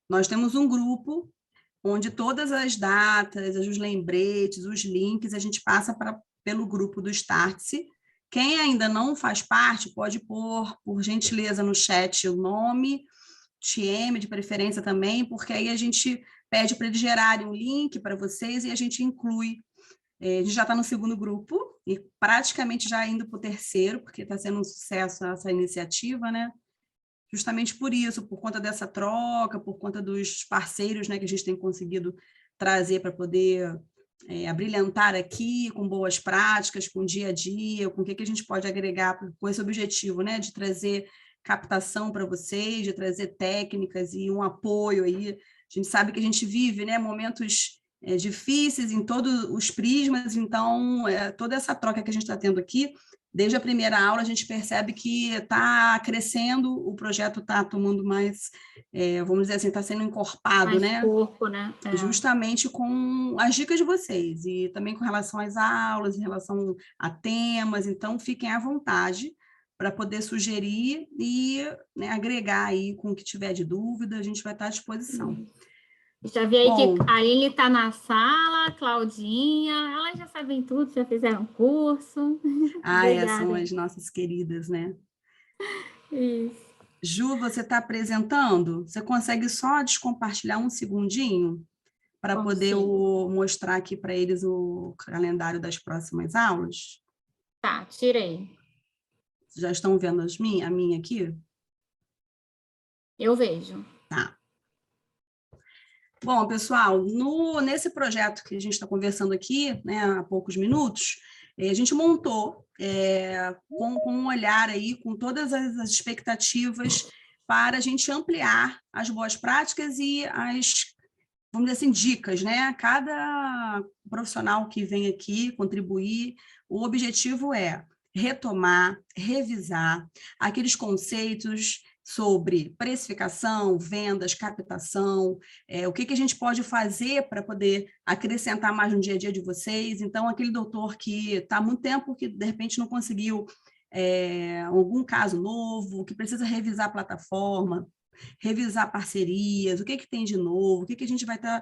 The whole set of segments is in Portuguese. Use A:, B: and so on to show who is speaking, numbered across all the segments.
A: Nós temos um grupo onde todas as datas, os lembretes, os links, a gente passa pelo grupo do Startse. Quem ainda não faz parte, pode pôr, por gentileza, no chat o nome, TM de preferência também, porque aí a gente pede para eles gerarem um link para vocês e a gente inclui. A gente já está no segundo grupo e praticamente já indo para o terceiro, porque está sendo um sucesso essa iniciativa, né? Justamente por isso, por conta dessa troca, por conta dos parceiros, né, que a gente tem conseguido trazer para poder abrilhantar aqui com boas práticas, com o dia a dia, com o que a gente pode agregar com esse objetivo, né, de trazer captação para vocês, de trazer técnicas e um apoio aí. A gente sabe que a gente vive, né, momentos difíceis em todos os prismas, então toda essa troca que a gente está tendo aqui, desde a primeira aula a gente percebe que está crescendo, o projeto está tomando mais, vamos dizer assim, está sendo encorpado,
B: mais
A: né?
B: corpo, né?
A: Justamente com as dicas de vocês, e também com relação às aulas, em relação a temas, então fiquem à vontade para poder sugerir e, né, agregar aí com o que tiver de dúvida, a gente vai estar à disposição.
B: Já vi aí que a Aline está na sala, Claudinha, elas já sabem tudo, já fizeram curso.
A: São as nossas queridas, né?
B: Isso.
A: Ju, você está apresentando? Você consegue só descompartilhar um segundinho para poder mostrar aqui para eles o calendário das próximas aulas?
B: Tá, tirei.
A: Já estão vendo a minha aqui?
B: Eu vejo.
A: Tá. Bom, pessoal, nesse projeto que a gente está conversando aqui, né, há poucos minutos, a gente montou com um olhar aí, com todas as expectativas para a gente ampliar as boas práticas e as, vamos dizer assim, dicas, né? Cada profissional que vem aqui contribuir, o objetivo é retomar, revisar aqueles conceitos sobre precificação, vendas, captação, o que a gente pode fazer para poder acrescentar mais no dia a dia de vocês. Então, aquele doutor que está há muito tempo, que de repente não conseguiu algum caso novo, que precisa revisar a plataforma, revisar parcerias, o que tem de novo, o que a gente vai estar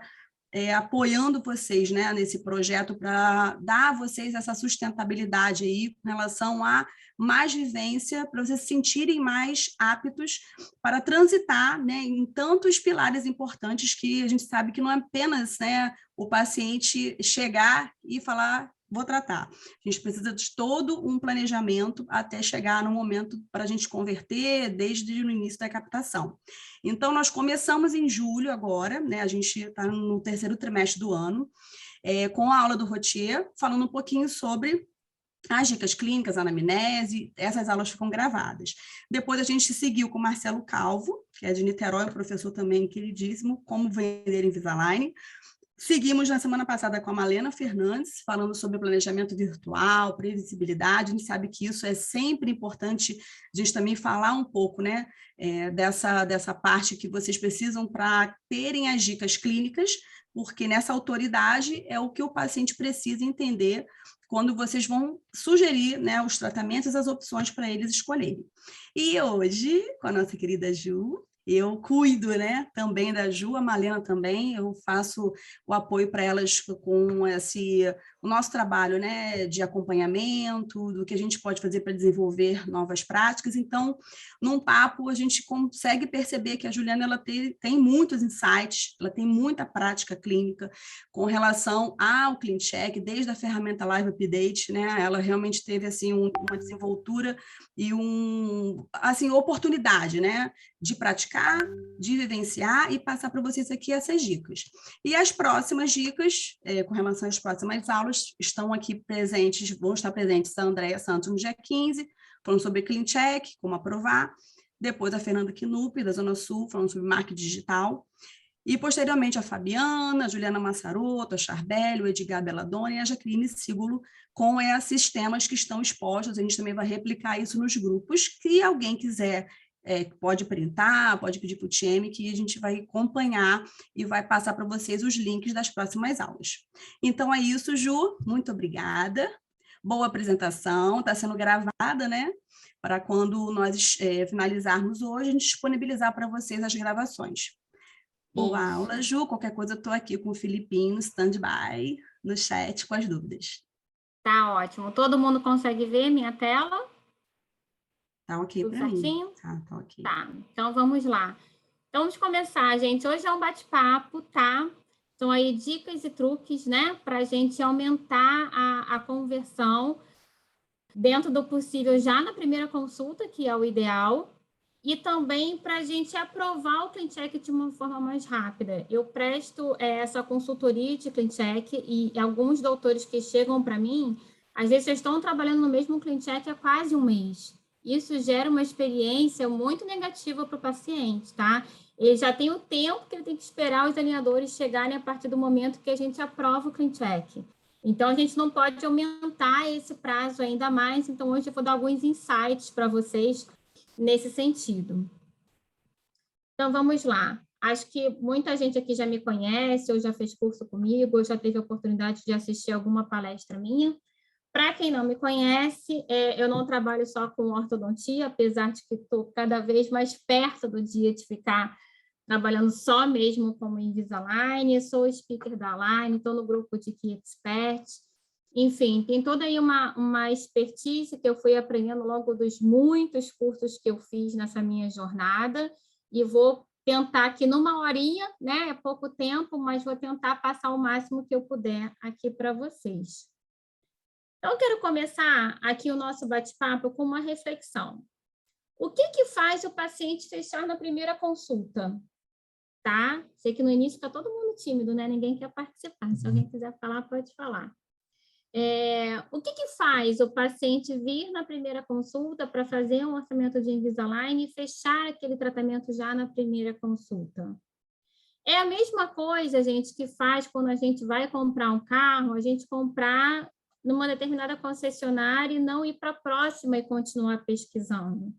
A: apoiando vocês, né, nesse projeto para dar a vocês essa sustentabilidade aí com relação a mais vivência, para vocês se sentirem mais aptos para transitar, né, em tantos pilares importantes que a gente sabe que não é apenas, né, o paciente chegar e falar vou tratar. A gente precisa de todo um planejamento até chegar no momento para a gente converter desde o início da captação. Então, nós começamos em julho agora, né? A gente está no terceiro trimestre do ano, com a aula do Rotier, falando um pouquinho sobre as dicas clínicas, a anamnese, essas aulas ficam gravadas. Depois a gente seguiu com o Marcelo Calvo, que é de Niterói, um professor também queridíssimo, como vender Invisalign. Seguimos na semana passada com a Malena Fernandes, falando sobre planejamento virtual, previsibilidade. A gente sabe que isso é sempre importante a gente também falar um pouco, né, dessa parte que vocês precisam para terem as dicas clínicas, porque nessa autoridade é o que o paciente precisa entender quando vocês vão sugerir, né, os tratamentos, as opções para eles escolherem. E hoje, com a nossa querida Ju, eu cuido, né, também da Ju, a Malena também, eu faço o apoio para elas com o nosso trabalho, né, de acompanhamento, do que a gente pode fazer para desenvolver novas práticas. Então, num papo, a gente consegue perceber que a Juliana ela tem muitos insights, ela tem muita prática clínica com relação ao ClinCheck, desde a ferramenta Live Update, né, ela realmente teve assim uma desenvoltura e oportunidade, né, de praticar, de vivenciar e passar para vocês aqui essas dicas. E as próximas dicas, com relação às próximas aulas, estão aqui presentes, vão estar presentes a Andréia Santos no dia 15, falando sobre ClinCheck, como aprovar, depois a Fernanda Knupp, da Zona Sul, falando sobre marketing digital, e posteriormente a Fabiana, a Juliana Massaroto, a Charbelli, o Edgar Belladonna e a Jaqueline Sígulo, com esses temas que estão expostos. A gente também vai replicar isso nos grupos, que alguém quiser pode printar, pode pedir para o TM, que a gente vai acompanhar e vai passar para vocês os links das próximas aulas. Então é isso, Ju, muito obrigada. Boa apresentação, está sendo gravada, né? Para quando nós finalizarmos hoje, a gente disponibilizar para vocês as gravações. Boa aula, Ju. Qualquer coisa, eu estou aqui com o Filipinho no stand-by, no chat, com as dúvidas.
B: Tá ótimo. Todo mundo consegue ver minha tela?
A: Tá ok
B: Tudo
A: para mim.
B: certinho?
A: Tá ok.
B: Tá, então vamos lá. Então, vamos começar, gente. Hoje é um bate-papo, tá? São aí dicas e truques, né? Para a gente aumentar a conversão dentro do possível já na primeira consulta, que é o ideal, e também para a gente aprovar o CleanCheck de uma forma mais rápida. Eu presto essa consultoria de CleanCheck e alguns doutores que chegam para mim, às vezes já estão trabalhando no mesmo CleanCheck há quase um mês. Isso gera uma experiência muito negativa para o paciente, tá? Ele já tem o tempo que ele tem que esperar os alinhadores chegarem a partir do momento que a gente aprova o CleanCheck. Então, a gente não pode aumentar esse prazo ainda mais. Então, hoje eu vou dar alguns insights para vocês nesse sentido. Então, vamos lá. Acho que muita gente aqui já me conhece, ou já fez curso comigo, ou já teve a oportunidade de assistir alguma palestra minha. Para quem não me conhece, eu não trabalho só com ortodontia, apesar de que estou cada vez mais perto do dia de ficar trabalhando só mesmo como Invisalign, sou speaker da Align, estou no grupo de Key Expert. Enfim, tem toda aí uma expertise que eu fui aprendendo ao longo dos muitos cursos que eu fiz nessa minha jornada, e vou tentar aqui numa horinha, né? É pouco tempo, mas vou tentar passar o máximo que eu puder aqui para vocês. Então, eu quero começar aqui o nosso bate-papo com uma reflexão. O que faz o paciente fechar na primeira consulta? Tá? Sei que no início está todo mundo tímido, né? Ninguém quer participar. Se alguém quiser falar, pode falar. O que faz o paciente vir na primeira consulta para fazer um orçamento de Invisalign e fechar aquele tratamento já na primeira consulta? É a mesma coisa, gente, que faz quando a gente vai comprar um carro, a gente comprar numa determinada concessionária e não ir para a próxima e continuar pesquisando.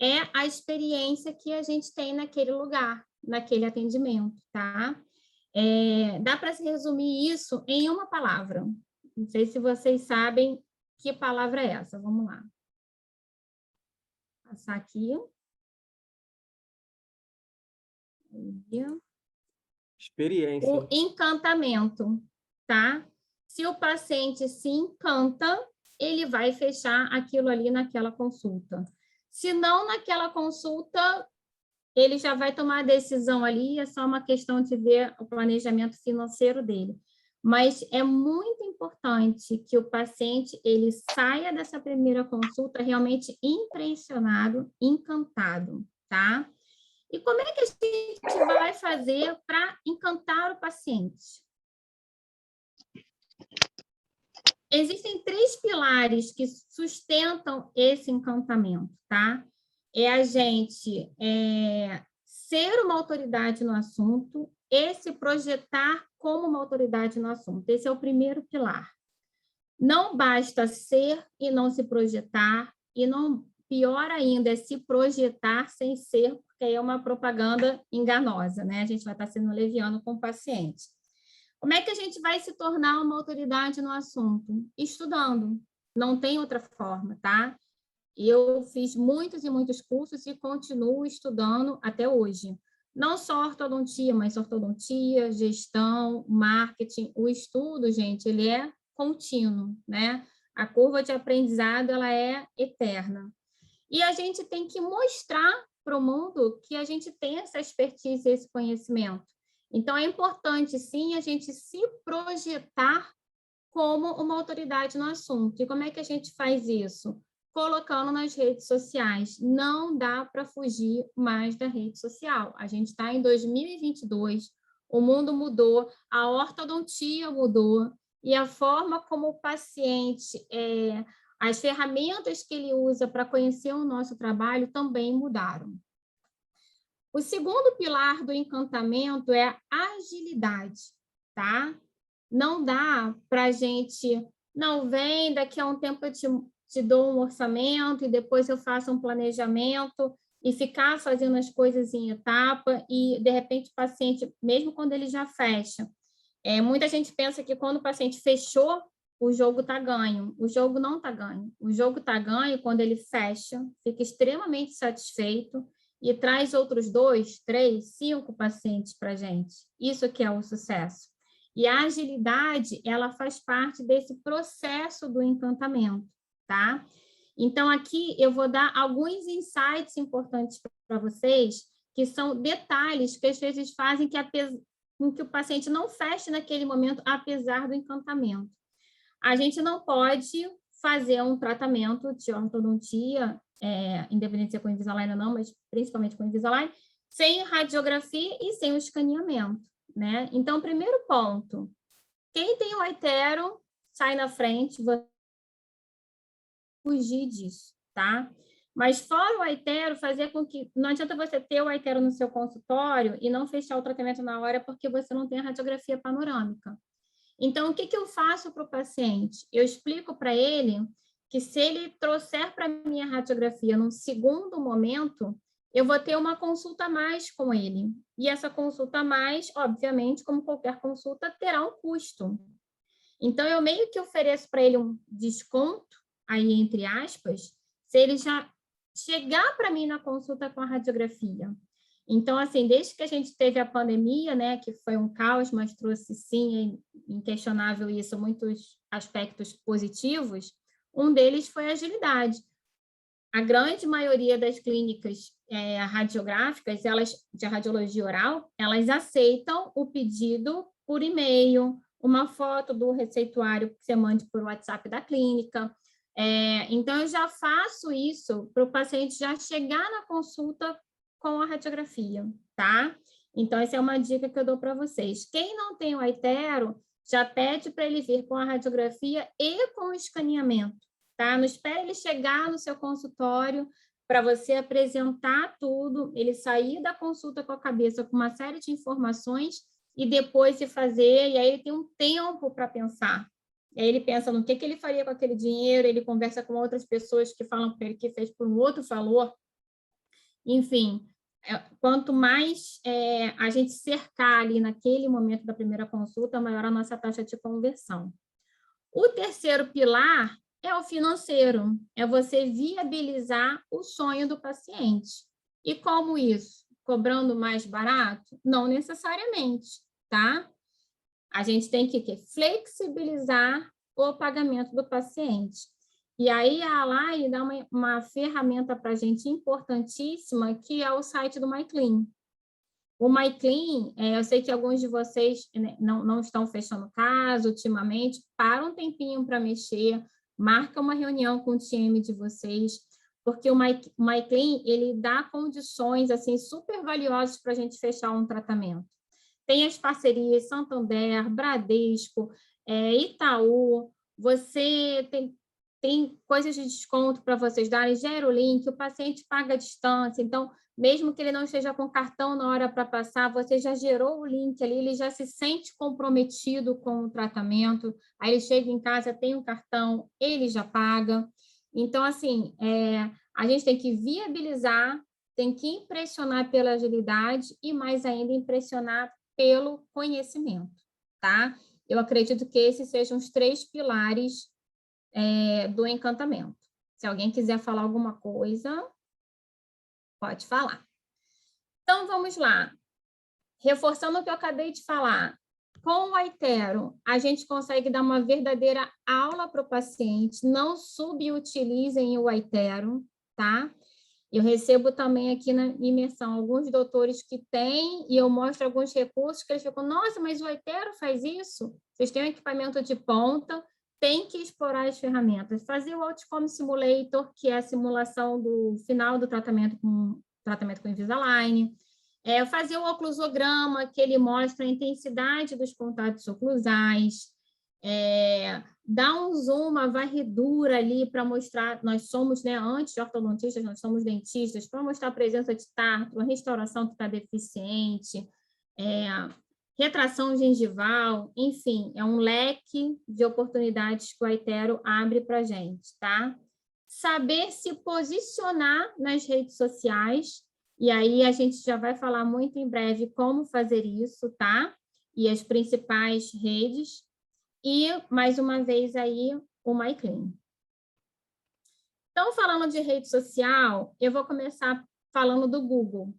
B: É a experiência que a gente tem naquele lugar, naquele atendimento, tá? Dá para se resumir isso em uma palavra. Não sei se vocês sabem que palavra é essa. Vamos lá. Vou passar aqui.
C: Experiência.
B: O encantamento, tá? Se o paciente se encanta, ele vai fechar aquilo ali naquela consulta. Se não naquela consulta, ele já vai tomar a decisão ali, é só uma questão de ver o planejamento financeiro dele. Mas é muito importante que o paciente ele saia dessa primeira consulta realmente impressionado, encantado, tá? E como é que a gente vai fazer para encantar o paciente? Existem 3 pilares que sustentam esse encantamento, tá? É a gente ser uma autoridade no assunto e se projetar como uma autoridade no assunto. Esse é o primeiro pilar. Não basta ser e não se projetar, e não, pior ainda, é se projetar sem ser, porque aí é uma propaganda enganosa, né? A gente vai estar sendo leviano com o paciente. Como é que a gente vai se tornar uma autoridade no assunto? Estudando. Não tem outra forma, tá? Eu fiz muitos e muitos cursos e continuo estudando até hoje. Não só ortodontia, mas ortodontia, gestão, marketing. O estudo, gente, ele é contínuo, né? A curva de aprendizado, ela é eterna. E a gente tem que mostrar para o mundo que a gente tem essa expertise, esse conhecimento. Então, é importante, sim, a gente se projetar como uma autoridade no assunto. E como é que a gente faz isso? Colocando nas redes sociais. Não dá para fugir mais da rede social. A gente está em 2022, o mundo mudou, a ortodontia mudou, e a forma como o paciente, as ferramentas que ele usa para conhecer o nosso trabalho também mudaram. O segundo pilar do encantamento é a agilidade, tá? Não dá para a gente, não vem, daqui a um tempo eu te dou um orçamento e depois eu faço um planejamento e ficar fazendo as coisas em etapa e, de repente, o paciente, mesmo quando ele já fecha, muita gente pensa que quando o paciente fechou, o jogo está ganho. O jogo não está ganho. O jogo está ganho quando ele fecha, fica extremamente satisfeito e traz outros 2, 3, 5 pacientes para a gente. Isso que é o sucesso. E a agilidade, ela faz parte desse processo do encantamento, tá? Então, aqui eu vou dar alguns insights importantes para vocês, que são detalhes que às vezes fazem com que o paciente não feche naquele momento, apesar do encantamento. A gente não pode fazer um tratamento de ortodontia, independente se é com Invisalign ou não, mas principalmente com Invisalign, sem radiografia e sem o escaneamento, né? Então, primeiro ponto, quem tem o iTero, sai na frente, vai fugir disso, tá? Mas fora o iTero, fazer com que... Não adianta você ter o iTero no seu consultório e não fechar o tratamento na hora porque você não tem a radiografia panorâmica. Então, o que eu faço para o paciente? Eu explico para ele que se ele trouxer para a minha radiografia num segundo momento, eu vou ter uma consulta a mais com ele. E essa consulta a mais, obviamente, como qualquer consulta, terá um custo. Então, eu meio que ofereço para ele um desconto, aí entre aspas, se ele já chegar para mim na consulta com a radiografia. Então, assim, desde que a gente teve a pandemia, né, que foi um caos, mas trouxe, sim, é inquestionável isso, muitos aspectos positivos, um deles foi a agilidade. A grande maioria das clínicas radiográficas, de radiologia oral, elas aceitam o pedido por e-mail, uma foto do receituário que você mande por WhatsApp da clínica. Então, eu já faço isso para o paciente já chegar na consulta com a radiografia, tá? Então, essa é uma dica que eu dou para vocês. Quem não tem o iTero, já pede para ele vir com a radiografia e com o escaneamento, tá? Não espere ele chegar no seu consultório para você apresentar tudo, ele sair da consulta com a cabeça com uma série de informações e depois se fazer, e aí ele tem um tempo para pensar. E aí ele pensa no que ele faria com aquele dinheiro, ele conversa com outras pessoas que falam para ele que fez por um outro valor. Enfim, quanto mais a gente cercar ali naquele momento da primeira consulta, maior a nossa taxa de conversão. O terceiro pilar é o financeiro, é você viabilizar o sonho do paciente. E como isso? Cobrando mais barato? Não necessariamente, tá? A gente tem que flexibilizar o pagamento do paciente. E aí a Alai dá uma ferramenta para a gente importantíssima, que é o site do MyClean. O MyClean, eu sei que alguns de vocês, né, não estão fechando caso ultimamente, para um tempinho para mexer, marca uma reunião com o time de vocês, porque o MyClean, ele dá condições assim, super valiosas para a gente fechar um tratamento. Tem as parcerias Santander, Bradesco, Itaú, você tem coisas de desconto para vocês darem, gera o link, o paciente paga a distância, então, mesmo que ele não esteja com cartão na hora para passar, você já gerou o link ali, ele já se sente comprometido com o tratamento, aí ele chega em casa, tem um cartão, ele já paga. Então, assim, a gente tem que viabilizar, tem que impressionar pela agilidade e, mais ainda, impressionar pelo conhecimento, tá? Eu acredito que esses sejam os 3 pilares do encantamento. Se alguém quiser falar alguma coisa, pode falar. Então, vamos lá. Reforçando o que eu acabei de falar, com o iTero, a gente consegue dar uma verdadeira aula para o paciente, não subutilizem o iTero, tá? Eu recebo também aqui na imersão alguns doutores que têm, e eu mostro alguns recursos que eles ficam, nossa, mas o iTero faz isso? Vocês têm um equipamento de ponta, tem que explorar as ferramentas. Fazer o Outcome Simulator, que é a simulação do final do tratamento com Invisalign. Fazer o oclusograma, que ele mostra a intensidade dos contatos oclusais. Dar um zoom, uma varredura ali para mostrar, nós somos, né, antes de ortodontistas, nós somos dentistas, para mostrar a presença de tártaro, a restauração que está deficiente, retração gengival, enfim, é um leque de oportunidades que o iTero abre para a gente, tá? Saber se posicionar nas redes sociais, e aí a gente já vai falar muito em breve como fazer isso, tá? E as principais redes. E, mais uma vez, aí, o MyClean. Então, falando de rede social, eu vou começar falando do Google.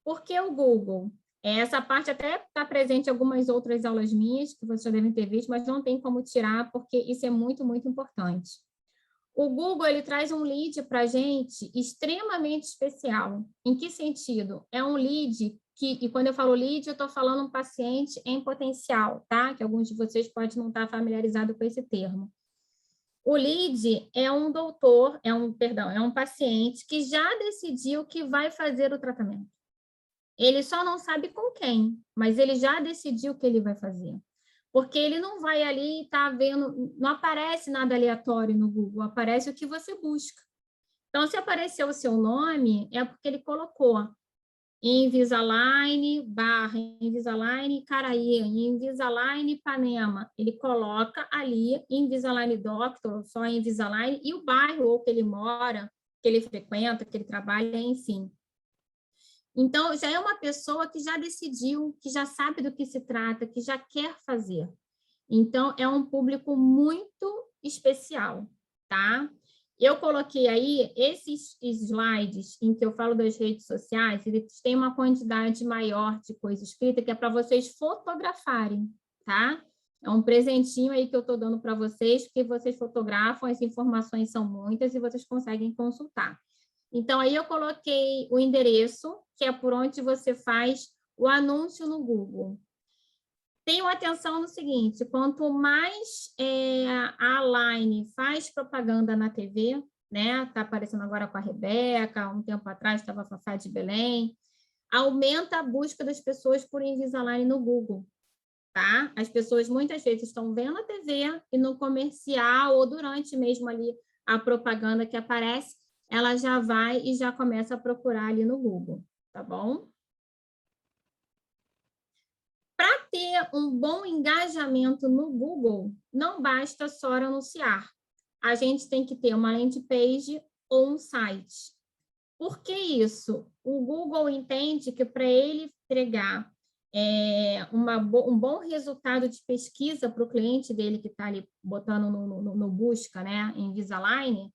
B: Por que o Google? Essa parte até está presente em algumas outras aulas minhas, que vocês já devem ter visto, mas não tem como tirar, porque isso é muito, muito importante. O Google, ele traz um lead para a gente extremamente especial. Em que sentido? É um lead que, e quando eu falo lead, eu estou falando um paciente em potencial, tá? Que alguns de vocês podem não estar familiarizados com esse termo. O lead é um doutor, é um paciente que já decidiu que vai fazer o tratamento. Ele só não sabe com quem, mas ele já decidiu o que ele vai fazer. Porque ele não vai ali e está vendo, não aparece nada aleatório no Google, aparece o que você busca. Então, se apareceu o seu nome, é porque ele colocou Invisalign, Invisalign Caraí, Invisalign Ipanema. Ele coloca ali Invisalign Doctor, só Invisalign, e o bairro ou que ele mora, que ele frequenta, que ele trabalha, enfim. Então, já é uma pessoa que já decidiu, que já sabe do que se trata, que já quer fazer. Então, é um público muito especial, tá? Eu coloquei aí esses slides em que eu falo das redes sociais, eles têm uma quantidade maior de coisa escrita que é para vocês fotografarem, tá? É um presentinho aí que eu estou dando para vocês, porque vocês fotografam, as informações são muitas e vocês conseguem consultar. Então, aí eu coloquei o endereço, que é por onde você faz o anúncio no Google. Tenham atenção no seguinte, quanto mais a Align faz propaganda na TV, né? Está aparecendo agora com a Rebeca, um tempo atrás estava a Fafá de Belém, aumenta a busca das pessoas por Invisalign no Google, tá? As pessoas muitas vezes estão vendo a TV e no comercial ou durante mesmo ali a propaganda que aparece, ela já vai e já começa a procurar ali no Google, tá bom? Para ter um bom engajamento no Google, não basta só anunciar. A gente tem que ter uma landing page ou um site. Por que isso? O Google entende que para ele entregar um bom resultado de pesquisa para o cliente dele que está ali botando no busca, né, em Invisalign,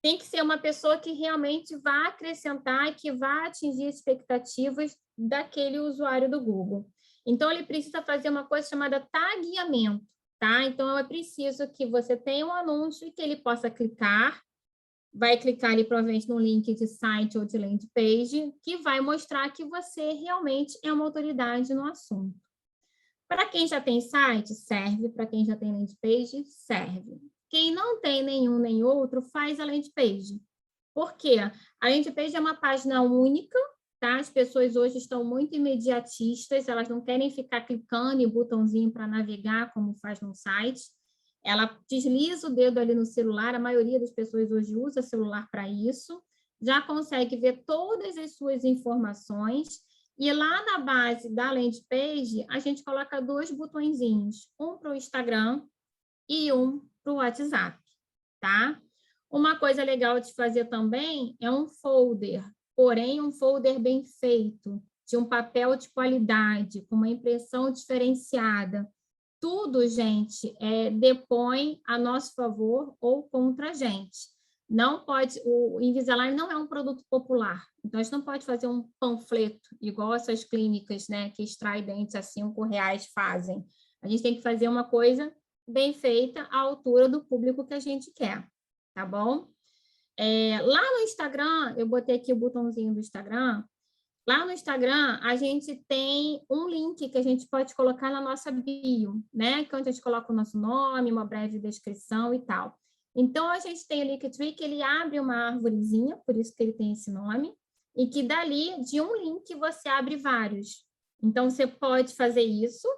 B: tem que ser uma pessoa que realmente vá acrescentar e que vá atingir expectativas daquele usuário do Google. Então, ele precisa fazer uma coisa chamada tagueamento, tá? Então, é preciso que você tenha um anúncio e que ele possa clicar, vai clicar ali provavelmente no link de site ou de landing page, que vai mostrar que você realmente é uma autoridade no assunto. Para quem já tem site, serve. Para quem já tem landing page, serve. Quem não tem nenhum nem outro, faz a landing page. Por quê? A landing page é uma página única, tá? As pessoas hoje estão muito imediatistas, elas não querem ficar clicando em botãozinho para navegar, como faz no site. Ela desliza o dedo ali no celular, a maioria das pessoas hoje usa celular para isso, já consegue ver todas as suas informações, e lá na base da landing page, a gente coloca 2 botõezinhos, um para o Instagram e um para o WhatsApp, tá? Uma coisa legal de fazer também é um folder, porém um folder bem feito, de um papel de qualidade, com uma impressão diferenciada. Tudo, gente, depõe a nosso favor ou contra a gente. Não pode, o Invisalign não é um produto popular, então a gente não pode fazer um panfleto, igual essas clínicas, né, que extrai dentes a R$5 fazem. A gente tem que fazer uma coisa bem feita à altura do público que a gente quer, tá bom? Lá no Instagram, eu botei aqui o botãozinho do Instagram. Lá no Instagram, a gente tem um link que a gente pode colocar na nossa bio, né? Que é onde a gente coloca o nosso nome, uma breve descrição e tal. Então, a gente tem o Linktree, que ele abre uma árvorezinha, por isso que ele tem esse nome, e que dali, de um link, você abre vários. Então, você pode fazer isso.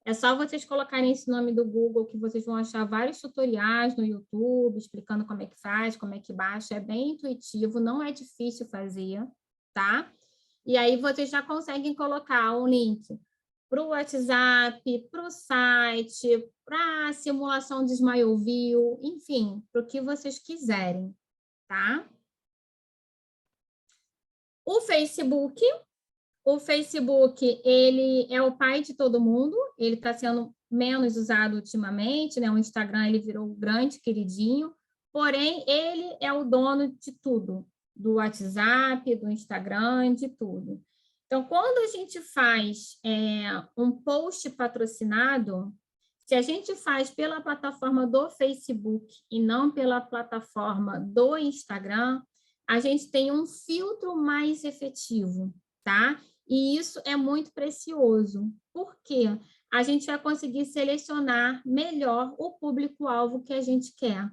B: É só vocês colocarem esse nome do Google, que vocês vão achar vários tutoriais no YouTube, explicando como é que faz, como é que baixa. É bem intuitivo, não é difícil fazer, tá? E aí vocês já conseguem colocar um link para o WhatsApp, para o site, para a simulação de SmileView, enfim, para o que vocês quiserem, tá? O Facebook, ele é o pai de todo mundo, ele está sendo menos usado ultimamente, né? O Instagram, ele virou um grande queridinho, porém, ele é o dono de tudo. do WhatsApp, do Instagram, de tudo. Então, quando a gente faz um post patrocinado, se a gente faz pela plataforma do Facebook e não pela plataforma do Instagram, a gente tem um filtro mais efetivo, tá? E isso é muito precioso. Por quê? A gente vai conseguir selecionar melhor o público-alvo que a gente quer.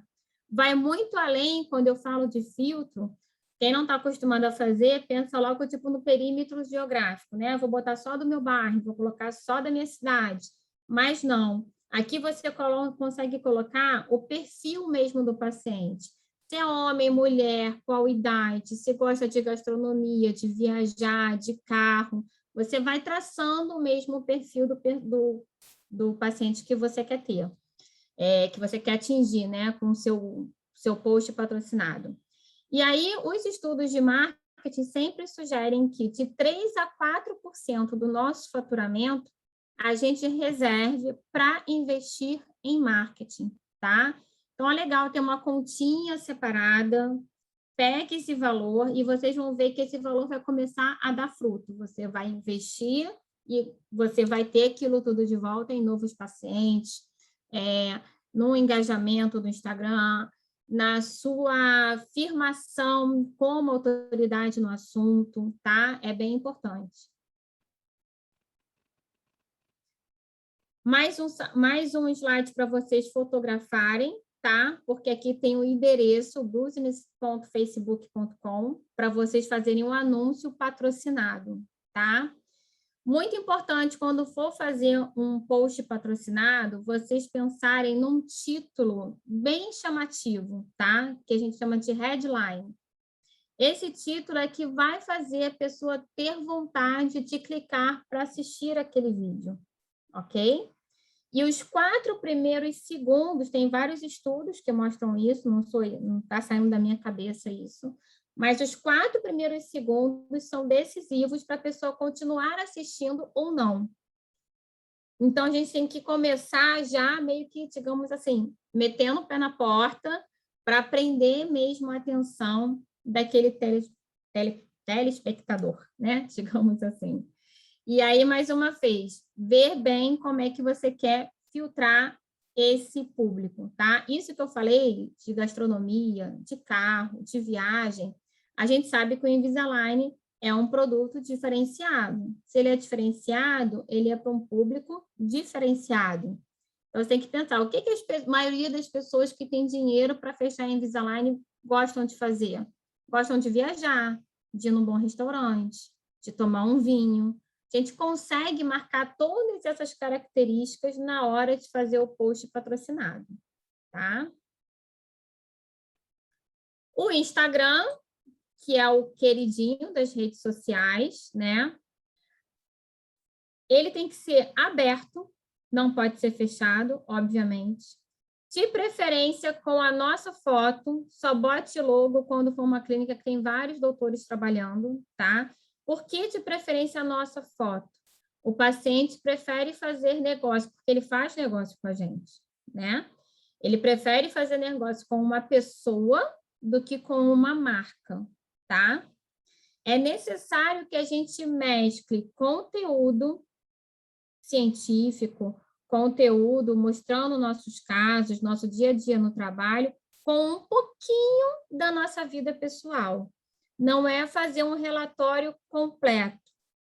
B: Vai muito além, quando eu falo de filtro, quem não está acostumado a fazer, pensa logo tipo no perímetro geográfico, né? Vou botar só do meu bairro, vou colocar só da minha cidade. Mas não. Aqui você consegue colocar o perfil mesmo do paciente. Se é homem, mulher, qual idade, se gosta de gastronomia, de viajar, de carro. Você vai traçando mesmo o perfil do paciente que você quer ter, que você quer atingir, né, com o seu post patrocinado. E aí, os estudos de marketing sempre sugerem que de 3% a 4% do nosso faturamento a gente reserve para investir em marketing, tá? Então, é legal ter uma continha separada, pegue esse valor e vocês vão ver que esse valor vai começar a dar fruto. Você vai investir e você vai ter aquilo tudo de volta em novos pacientes, no engajamento do Instagram, na sua afirmação como autoridade no assunto, tá? É bem importante. Mais um slide para vocês fotografarem, tá? Porque aqui tem o endereço business.facebook.com para vocês fazerem um anúncio patrocinado, tá? Muito importante, quando for fazer um post patrocinado, vocês pensarem num título bem chamativo, tá? Que a gente chama de headline. Esse título é que vai fazer a pessoa ter vontade de clicar para assistir aquele vídeo, ok? E os 4 primeiros segundos, tem vários estudos que mostram isso, não está saindo da minha cabeça isso, mas os 4 primeiros segundos são decisivos para a pessoa continuar assistindo ou não. Então, a gente tem que começar já meio que, digamos assim, metendo o pé na porta para prender mesmo a atenção daquele telespectador, né? Digamos assim. E aí, mais uma vez, ver bem como é que você quer filtrar esse público, tá? Isso que eu falei de gastronomia, de carro, de viagem, a gente sabe que o Invisalign é um produto diferenciado. Se ele é diferenciado, ele é para um público diferenciado. Então, você tem que pensar, o que a maioria das pessoas que tem dinheiro para fechar Invisalign gostam de fazer? Gostam de viajar, de ir num bom restaurante, de tomar um vinho. A gente consegue marcar todas essas características na hora de fazer o post patrocinado, tá? O Instagram, que é o queridinho das redes sociais, né? Ele tem que ser aberto, não pode ser fechado, obviamente. De preferência com a nossa foto, só bote logo quando for uma clínica que tem vários doutores trabalhando, tá? Por que de preferência a nossa foto? O paciente prefere fazer negócio, porque ele faz negócio com a gente, né? Ele prefere fazer negócio com uma pessoa do que com uma marca, tá? É necessário que a gente mescle conteúdo científico, conteúdo mostrando nossos casos, nosso dia a dia no trabalho, com um pouquinho da nossa vida pessoal. Não é fazer um relatório completo,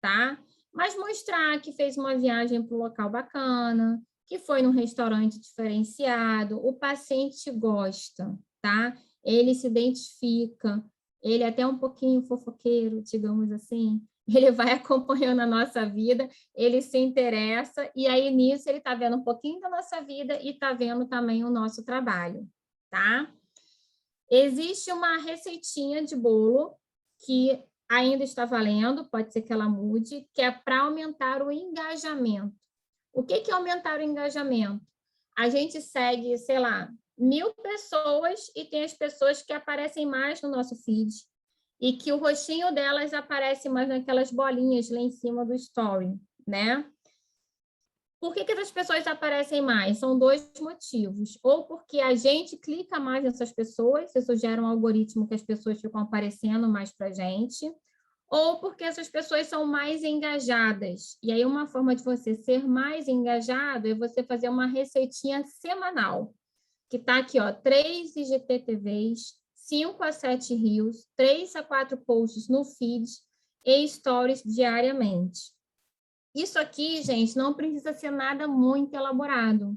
B: tá? Mas mostrar que fez uma viagem para um local bacana, que foi num restaurante diferenciado, o paciente gosta, tá? Ele se identifica, ele é até um pouquinho fofoqueiro, digamos assim, ele vai acompanhando a nossa vida, ele se interessa, e aí nisso ele está vendo um pouquinho da nossa vida e está vendo também o nosso trabalho, tá? Existe uma receitinha de bolo que ainda está valendo, pode ser que ela mude, que é para aumentar o engajamento. O que é aumentar o engajamento? A gente segue, sei lá, 1000 pessoas e tem as pessoas que aparecem mais no nosso feed e que o rostinho delas aparece mais naquelas bolinhas lá em cima do story, né? Por que essas pessoas aparecem mais? São dois motivos. Ou porque a gente clica mais nessas pessoas, isso gera um algoritmo que as pessoas ficam aparecendo mais para a gente, ou porque essas pessoas são mais engajadas. E aí, uma forma de você ser mais engajado é você fazer uma receitinha semanal, que está aqui, ó, 3 IGTVs, 5 a 7 reels, 3 a 4 posts no feed e stories diariamente. Isso aqui, gente, não precisa ser nada muito elaborado.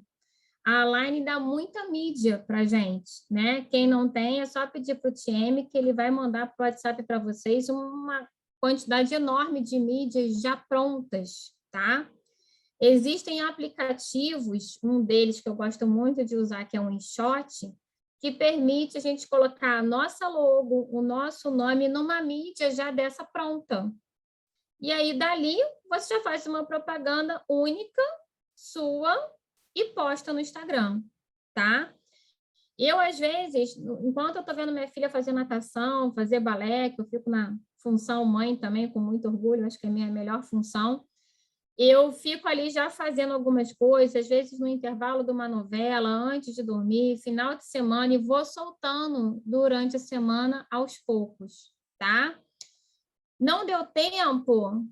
B: A Align dá muita mídia para a gente, né? Quem não tem, é só pedir para o TM que ele vai mandar para o WhatsApp para vocês uma quantidade enorme de mídias já prontas, tá? Existem aplicativos, um deles que eu gosto muito de usar, que é o InShot, que permite a gente colocar a nossa logo, o nosso nome numa mídia já dessa pronta. E aí, dali, você já faz uma propaganda única, sua, e posta no Instagram, tá? Eu, às vezes, enquanto eu estou vendo minha filha fazer natação, fazer balé, que eu fico na função mãe também, com muito orgulho, acho que é a minha melhor função, eu fico ali já fazendo algumas coisas, às vezes no intervalo de uma novela, antes de dormir, final de semana, e vou soltando durante a semana aos poucos, tá? Não deu tempo?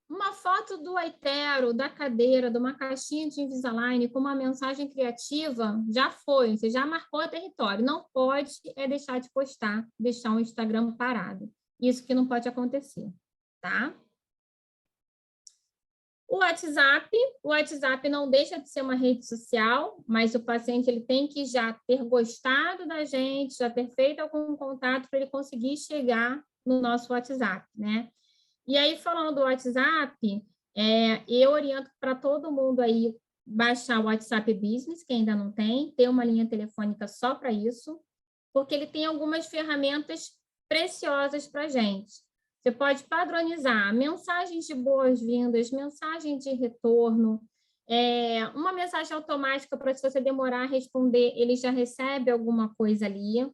B: Uma foto do Aitero, da cadeira, de uma caixinha de Invisalign com uma mensagem criativa, já foi, você já marcou o território. Não pode deixar de postar, deixar o Instagram parado. Isso que não pode acontecer, tá? O WhatsApp não deixa de ser uma rede social, mas o paciente ele tem que já ter gostado da gente, já ter feito algum contato para ele conseguir chegar no nosso WhatsApp, né? E aí, falando do WhatsApp, eu oriento para todo mundo aí baixar o WhatsApp Business, que ainda não tem, ter uma linha telefônica só para isso, porque ele tem algumas ferramentas preciosas para a gente. Você pode padronizar mensagens de boas-vindas, mensagem de retorno, uma mensagem automática para, se você demorar a responder, ele já recebe alguma coisa ali.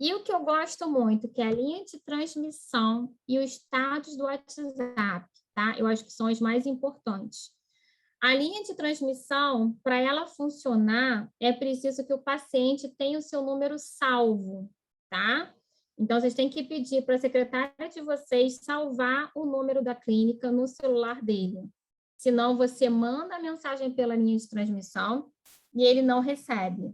B: E o que eu gosto muito, que é a linha de transmissão e o status do WhatsApp, tá? Eu acho que são as mais importantes. A linha de transmissão, para ela funcionar, é preciso que o paciente tenha o seu número salvo, tá? Então, vocês têm que pedir para a secretária de vocês salvar o número da clínica no celular dele. Senão, você manda a mensagem pela linha de transmissão e ele não recebe.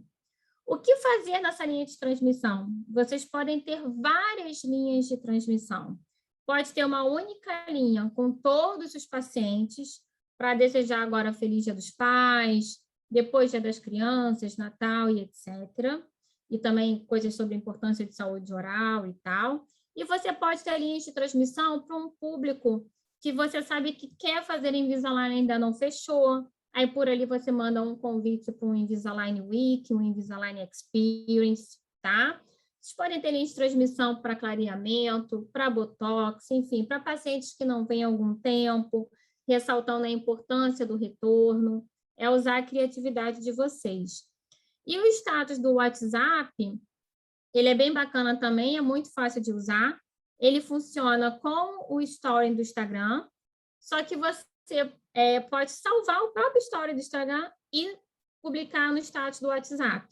B: O que fazer nessa linha de transmissão? Vocês podem ter várias linhas de transmissão. Pode ter uma única linha com todos os pacientes para desejar agora Feliz Dia dos Pais, depois Dia das Crianças, Natal e etc. E também coisas sobre a importância de saúde oral e tal. E você pode ter linhas de transmissão para um público que você sabe que quer fazer Invisalign e ainda não fechou. Aí, por ali, você manda um convite para um Invisalign Week, um Invisalign Experience, tá? Vocês podem ter linha de transmissão para clareamento, para Botox, enfim, para pacientes que não vêm há algum tempo, ressaltando a importância do retorno, é usar a criatividade de vocês. E o status do WhatsApp, ele é bem bacana também, é muito fácil de usar. Ele funciona com o Story do Instagram, só que você pode salvar o próprio Story do Instagram e publicar no status do WhatsApp.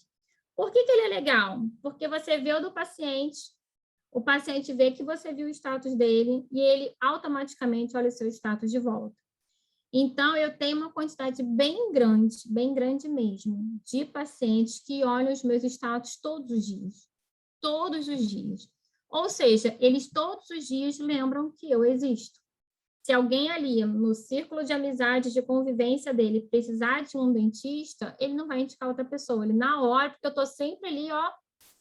B: Por que ele é legal? Porque você vê o paciente vê que você viu o status dele e ele automaticamente olha o seu status de volta. Então, eu tenho uma quantidade bem grande mesmo, de pacientes que olham os meus status todos os dias. Todos os dias. Ou seja, eles todos os dias lembram que eu existo. Se alguém ali no círculo de amizade, de convivência dele, precisar de um dentista, ele não vai indicar outra pessoa. Ele, na hora, porque eu estou sempre ali, ó,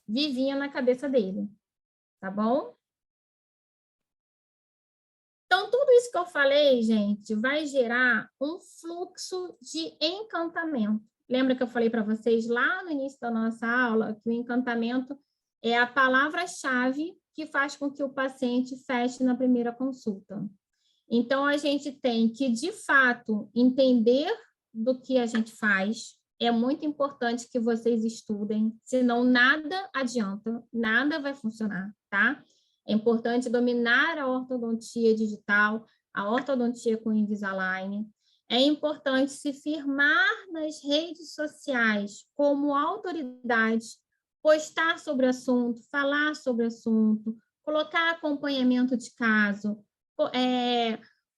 B: vivinha na cabeça dele. Tá bom? Então, tudo isso que eu falei, gente, vai gerar um fluxo de encantamento. Lembra que eu falei para vocês lá no início da nossa aula que o encantamento é a palavra-chave que faz com que o paciente feche na primeira consulta. Então, a gente tem que, de fato, entender do que a gente faz. É muito importante que vocês estudem, senão nada adianta, nada vai funcionar, tá? É importante dominar a ortodontia digital, a ortodontia com Invisalign. é importante se firmar nas redes sociais como autoridade, postar sobre o assunto, falar sobre o assunto, colocar acompanhamento de caso,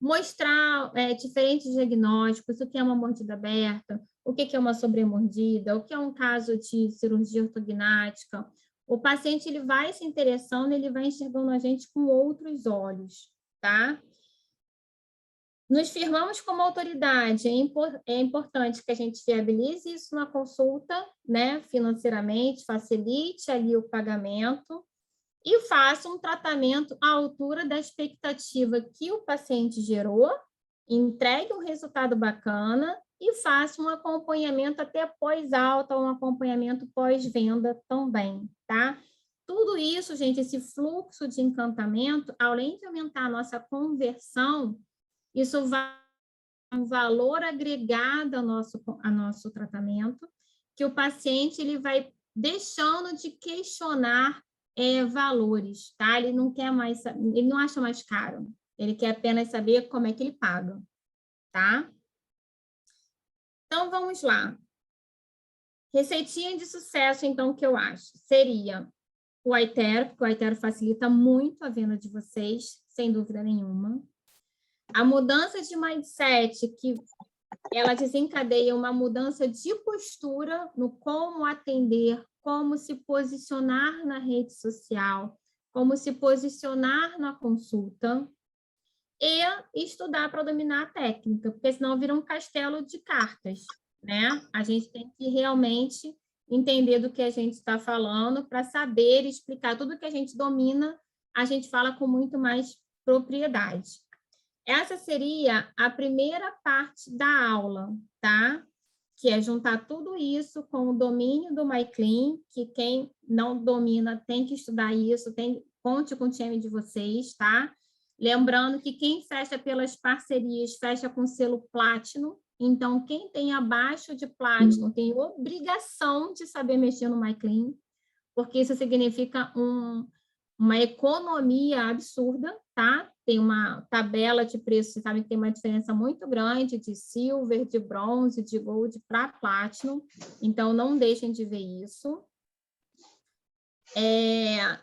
B: mostrar diferentes diagnósticos, o que é uma mordida aberta, o que é uma sobremordida, o que é um caso de cirurgia ortognática. O paciente ele vai se interessando, ele vai enxergando a gente com outros olhos, tá? Nos firmamos como autoridade, é importante que a gente viabilize isso na consulta, né, financeiramente, facilite ali o pagamento e faça um tratamento à altura da expectativa que o paciente gerou, entregue um resultado bacana e faça um acompanhamento até pós-alta, um acompanhamento pós-venda também, tá? Tudo isso, gente, esse fluxo de encantamento, além de aumentar a nossa conversão, isso vai um valor agregado ao nosso tratamento, que o paciente ele vai deixando de questionar valores, tá? Ele não quer mais, ele não acha mais caro, ele quer apenas saber como é que ele paga, tá? Então, vamos lá. Receitinha de sucesso, então, que eu acho, seria o Aitero, porque o Aitero facilita muito a venda de vocês, sem dúvida nenhuma. A mudança de mindset, que ela desencadeia uma mudança de postura no como atender, como se posicionar na rede social, como se posicionar na consulta, e estudar para dominar a técnica, porque senão vira um castelo de cartas, né? A gente tem que realmente entender do que a gente está falando para saber explicar tudo que a gente domina, a gente fala com muito mais propriedade. Essa seria a primeira parte da aula, tá? Que é juntar tudo isso com o domínio do MyClean, que quem não domina tem que estudar isso, conte com o time de vocês, tá? Lembrando que quem fecha pelas parcerias fecha com selo Platinum, então quem tem abaixo de Platinum tem obrigação de saber mexer no MyClean, porque isso significa uma economia absurda, tá? Tem uma tabela de preço, vocês sabem que tem uma diferença muito grande de silver, de bronze, de gold para platinum, então não deixem de ver isso.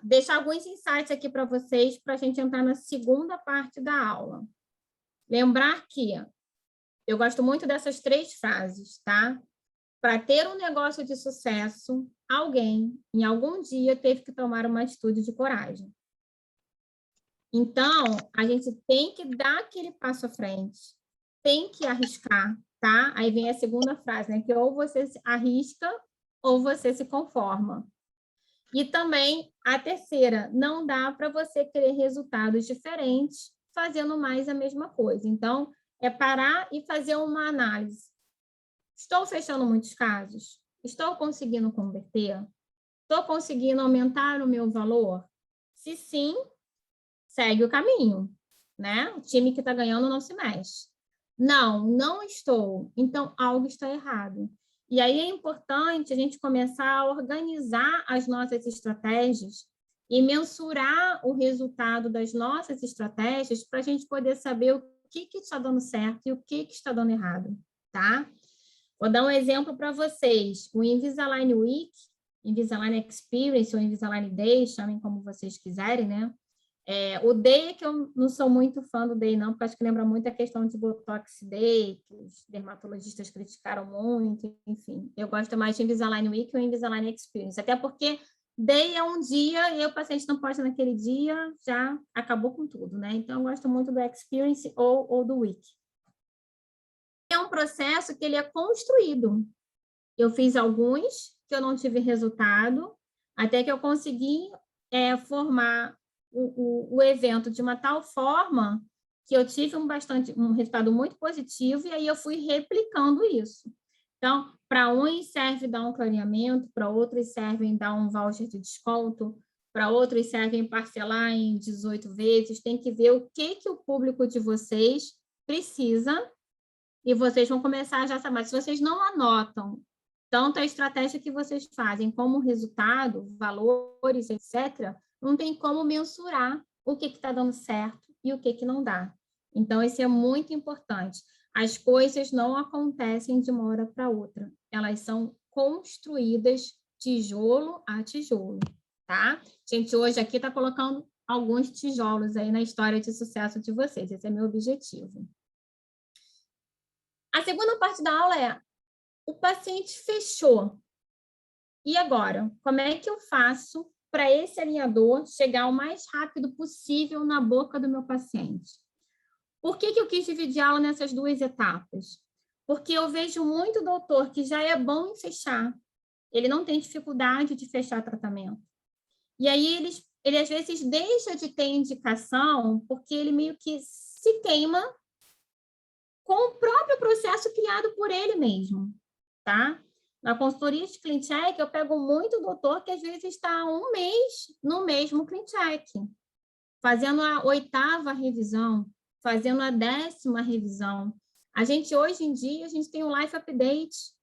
B: Deixar alguns insights aqui para vocês, para a gente entrar na segunda parte da aula. Lembrar que eu gosto muito dessas 3 frases, tá? Para ter um negócio de sucesso, alguém, em algum dia, teve que tomar uma atitude de coragem. Então, a gente tem que dar aquele passo à frente, tem que arriscar, tá? Aí vem a segunda frase, né? Que ou você se arrisca ou você se conforma. E também a terceira, não dá para você querer resultados diferentes fazendo mais a mesma coisa. Então, é parar e fazer uma análise. Estou fechando muitos casos? Estou conseguindo converter? Estou conseguindo aumentar o meu valor? Se sim, segue o caminho, né? O time que está ganhando não se mexe. Não estou. Então, algo está errado. E aí é importante a gente começar a organizar as nossas estratégias e mensurar o resultado das nossas estratégias para a gente poder saber o que está dando certo e o que está dando errado, tá? Vou dar um exemplo para vocês. O Invisalign Week, Invisalign Experience ou Invisalign Day, chamem como vocês quiserem, né? O Day, que eu não sou muito fã do Day, não, porque acho que lembra muito a questão de Botox Day, que os dermatologistas criticaram muito, enfim. Eu gosto mais de Invisalign Week ou Invisalign Experience, até porque Day é um dia e o paciente não pode naquele dia, já acabou com tudo, né? Então, eu gosto muito do Experience ou do Week. É um processo que ele é construído. Eu fiz alguns que eu não tive resultado, até que eu consegui formar o evento de uma tal forma que eu tive um resultado muito positivo e aí eu fui replicando isso. Então, para uns serve dar um clareamento, para outros servem dar um voucher de desconto, para outros servem parcelar em 18 vezes. Tem que ver o que o público de vocês precisa e vocês vão começar já a saber. Se vocês não anotam tanto a estratégia que vocês fazem como resultado, valores, etc., não tem como mensurar o que está dando certo e o que não dá. Então, isso é muito importante. as coisas não acontecem de uma hora para outra. Elas são construídas tijolo a tijolo, tá? A gente hoje aqui está colocando alguns tijolos aí na história de sucesso de vocês. Esse é meu objetivo. A segunda parte da aula é: o paciente fechou. E agora? Como é que eu faço para esse alinhador chegar o mais rápido possível na boca do meu paciente? Por que eu quis dividir a aula nessas duas etapas? Porque eu vejo muito doutor que já é bom em fechar, ele não tem dificuldade de fechar tratamento. E aí ele às vezes deixa de ter indicação porque ele meio que se queima com o próprio processo criado por ele mesmo, tá? Na consultoria de clean check, eu pego muito doutor que às vezes está 1 mês no mesmo clean check, fazendo a 8ª revisão, fazendo a 10ª revisão. A gente, hoje em dia, a gente tem o Life Update.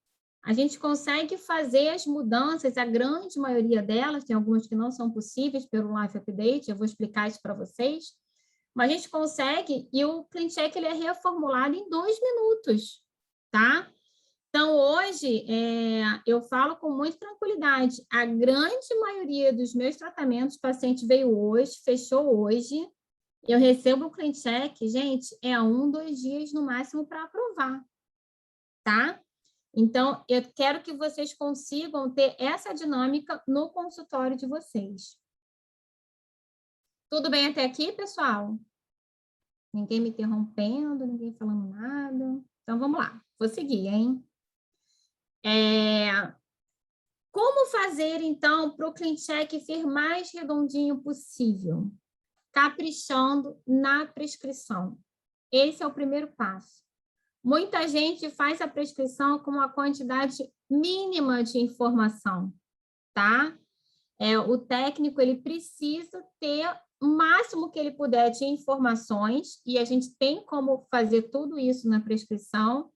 B: A gente consegue fazer as mudanças, a grande maioria delas, tem algumas que não são possíveis pelo Life Update, eu vou explicar isso para vocês, mas a gente consegue, e o clean check ele é reformulado em 2 minutos, tá? Então, hoje, eu falo com muita tranquilidade, a grande maioria dos meus tratamentos, o paciente veio hoje, fechou hoje, eu recebo o clean check, gente, é 1, 2 dias no máximo para aprovar, tá? Então, eu quero que vocês consigam ter essa dinâmica no consultório de vocês. Tudo bem até aqui, pessoal? Ninguém me interrompendo, ninguém falando nada. Então, vamos lá. Vou seguir, hein? Como fazer, então, para o clean check ser mais redondinho possível? Caprichando na prescrição. Esse é o primeiro passo. Muita gente faz a prescrição com uma quantidade mínima de informação, tá? O técnico, ele precisa ter o máximo que ele puder de informações, e a gente tem como fazer tudo isso na prescrição.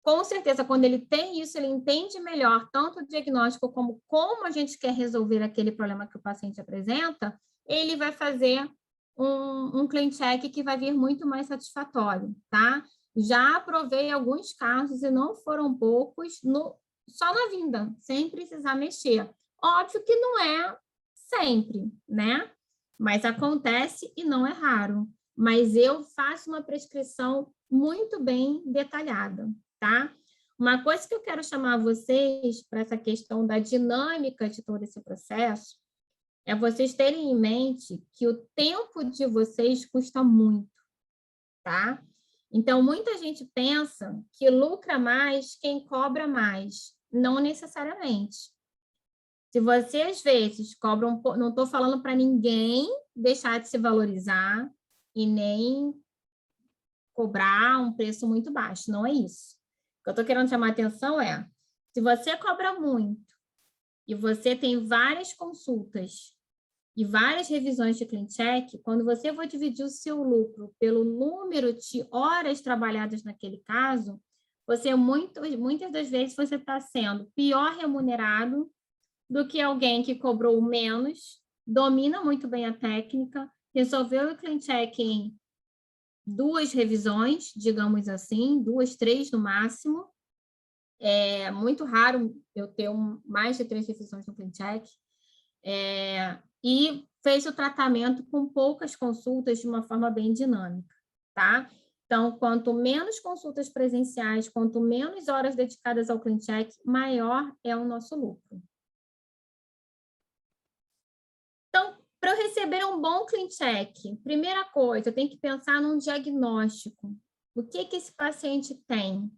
B: Com certeza, quando ele tem isso, ele entende melhor tanto o diagnóstico como a gente quer resolver aquele problema que o paciente apresenta, ele vai fazer um clean check que vai vir muito mais satisfatório, tá? Já aprovei alguns casos, e não foram poucos, só na vinda, sem precisar mexer. Óbvio que não é sempre, né? Mas acontece e não é raro. Mas eu faço uma prescrição muito bem detalhada, tá? Uma coisa que eu quero chamar vocês para essa questão da dinâmica de todo esse processo é vocês terem em mente que o tempo de vocês custa muito, tá? Então, muita gente pensa que lucra mais quem cobra mais. Não necessariamente. Se você, às vezes, cobra um pouco... Não estou falando para ninguém deixar de se valorizar e nem cobrar um preço muito baixo. Não é isso. O que eu estou querendo chamar a atenção é, se você cobra muito e você tem várias consultas e várias revisões de clean check, quando você for dividir o seu lucro pelo número de horas trabalhadas naquele caso, você muitas das vezes você está sendo pior remunerado do que alguém que cobrou menos, domina muito bem a técnica, resolveu o clean check em 2 revisões, digamos assim, 2, 3 no máximo. É muito raro eu ter mais de 3 revisões no clean check. E fez o tratamento com poucas consultas de uma forma bem dinâmica, tá? Então, quanto menos consultas presenciais, quanto menos horas dedicadas ao clean check, maior é o nosso lucro. Então, para eu receber um bom clean check, primeira coisa, eu tenho que pensar num diagnóstico. O que esse paciente tem?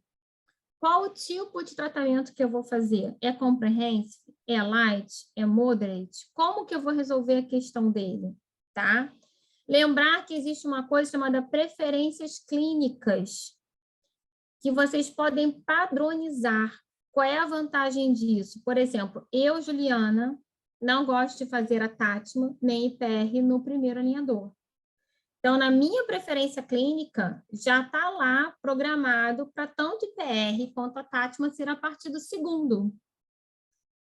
B: Qual o tipo de tratamento que eu vou fazer? É comprehensive? É light? É moderate? Como que eu vou resolver a questão dele? Tá? Lembrar que existe uma coisa chamada preferências clínicas, que vocês podem padronizar. Qual é a vantagem disso? Por exemplo, eu, Juliana, não gosto de fazer a TATMA nem IPR no primeiro alinhador. Então, na minha preferência clínica, já está lá programado para tanto IPR quanto a TATMA ser a partir do segundo.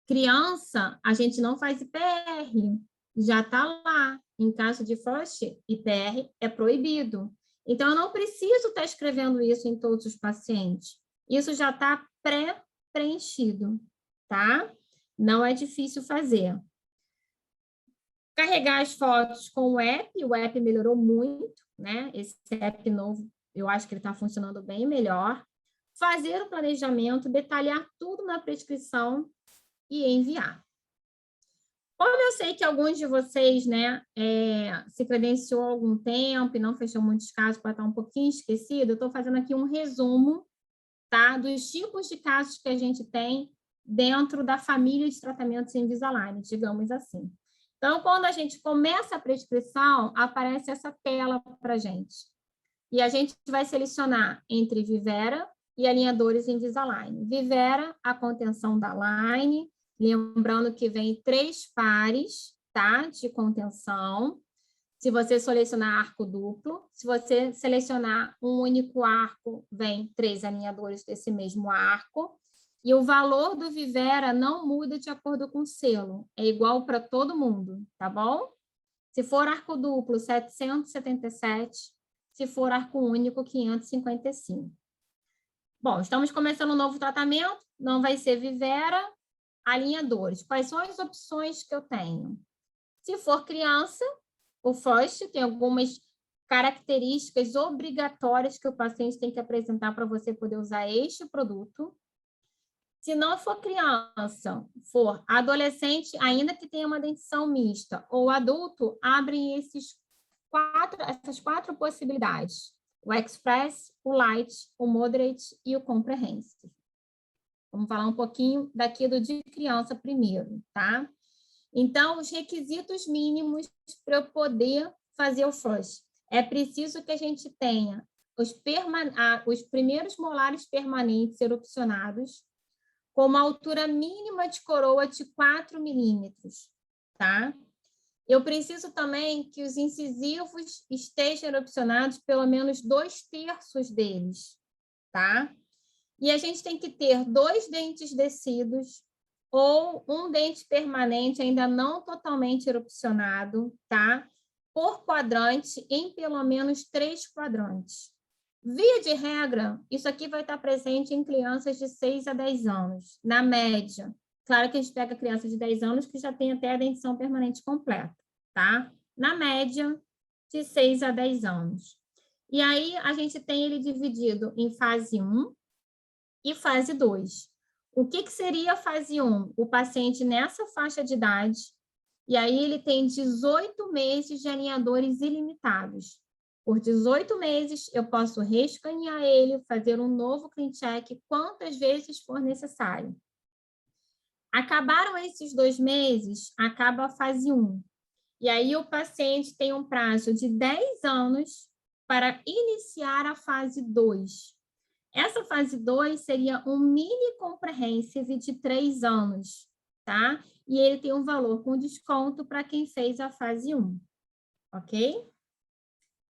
B: Criança, a gente não faz IPR, já está lá. Em caso de FIRST, IPR é proibido. Então, eu não preciso estar escrevendo isso em todos os pacientes. Isso já está pré-preenchido, tá? Não é difícil fazer. Carregar as fotos com o app melhorou muito, né? Esse app novo, eu acho que ele está funcionando bem melhor. Fazer o planejamento, detalhar tudo na prescrição e enviar. Como eu sei que alguns de vocês, né, se credenciou há algum tempo e não fechou muitos casos, para estar um pouquinho esquecido, eu estou fazendo aqui um resumo, tá, dos tipos de casos que a gente tem dentro da família de tratamentos Invisalign, digamos assim. Então, quando a gente começa a prescrição, aparece essa tela para a gente. E a gente vai selecionar entre Vivera e alinhadores Invisalign. Vivera, a contenção da line, lembrando que vem 3 pares, tá, de contenção. Se você selecionar arco duplo, se você selecionar um único arco, vem 3 alinhadores desse mesmo arco. E o valor do Vivera não muda de acordo com o selo, é igual para todo mundo, tá bom? Se for arco duplo, 777, se for arco único, 555. Bom, estamos começando um novo tratamento, não vai ser Vivera, alinhadores. Quais são as opções que eu tenho? Se for criança, o FIRST tem algumas características obrigatórias que o paciente tem que apresentar para você poder usar este produto. Se não for criança, for adolescente, ainda que tenha uma dentição mista, ou adulto, abrem essas 4 possibilidades. O Express, o Light, o Moderate e o Comprehensive. Vamos falar um pouquinho daqui do de criança primeiro, tá? Então, os requisitos mínimos para eu poder fazer o FIRST. É preciso que a gente tenha os primeiros molares permanentes erupcionados, com uma altura mínima de coroa de 4 milímetros, tá? Eu preciso também que os incisivos estejam erupcionados pelo menos 2/3 deles, tá? E a gente tem que ter 2 dentes descidos ou um dente permanente ainda não totalmente erupcionado, tá? Por quadrante, em pelo menos 3 quadrantes. Via de regra, isso aqui vai estar presente em crianças de 6 a 10 anos, na média. Claro que a gente pega criança de 10 anos que já tem até a dentição permanente completa, tá? Na média, de 6 a 10 anos. E aí, a gente tem ele dividido em fase 1 e fase 2. O que seria a fase 1? O paciente nessa faixa de idade, e aí ele tem 18 meses de alinhadores ilimitados. Por 18 meses, eu posso reescanear ele, fazer um novo clean check quantas vezes for necessário. Acabaram esses 2 meses, acaba a fase 1. E aí o paciente tem um prazo de 10 anos para iniciar a fase 2. Essa fase 2 seria um mini comprehensive de 3 anos, tá? E ele tem um valor com desconto para quem fez a fase 1, ok?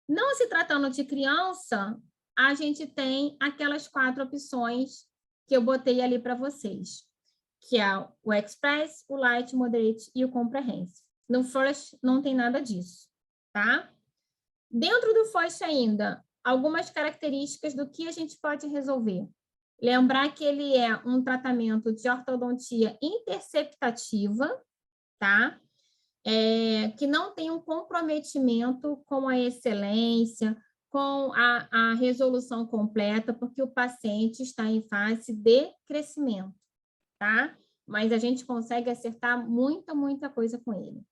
B: Não se tratando de criança, a gente tem aquelas 4 opções que eu botei ali para vocês, que é o Express, o Light, o Moderate e o Comprehensive. No First não tem nada disso, tá? Dentro do First ainda, algumas características do que a gente pode resolver. Lembrar que ele é um tratamento de ortodontia interceptativa, tá? Que não tem um comprometimento com a excelência, com a resolução completa, porque o paciente está em fase de crescimento, tá? Mas a gente consegue acertar muita coisa com ele.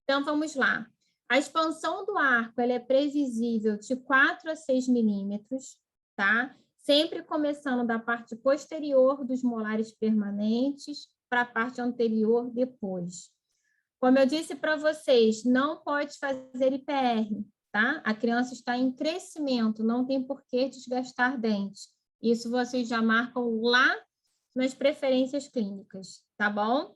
B: Então, vamos lá. A expansão do arco ela é previsível de 4 a 6 milímetros, tá? Sempre começando da parte posterior dos molares permanentes para a parte anterior depois. Como eu disse para vocês, não pode fazer IPR, tá? A criança está em crescimento, não tem por que desgastar dente. Isso vocês já marcam lá nas preferências clínicas, tá bom?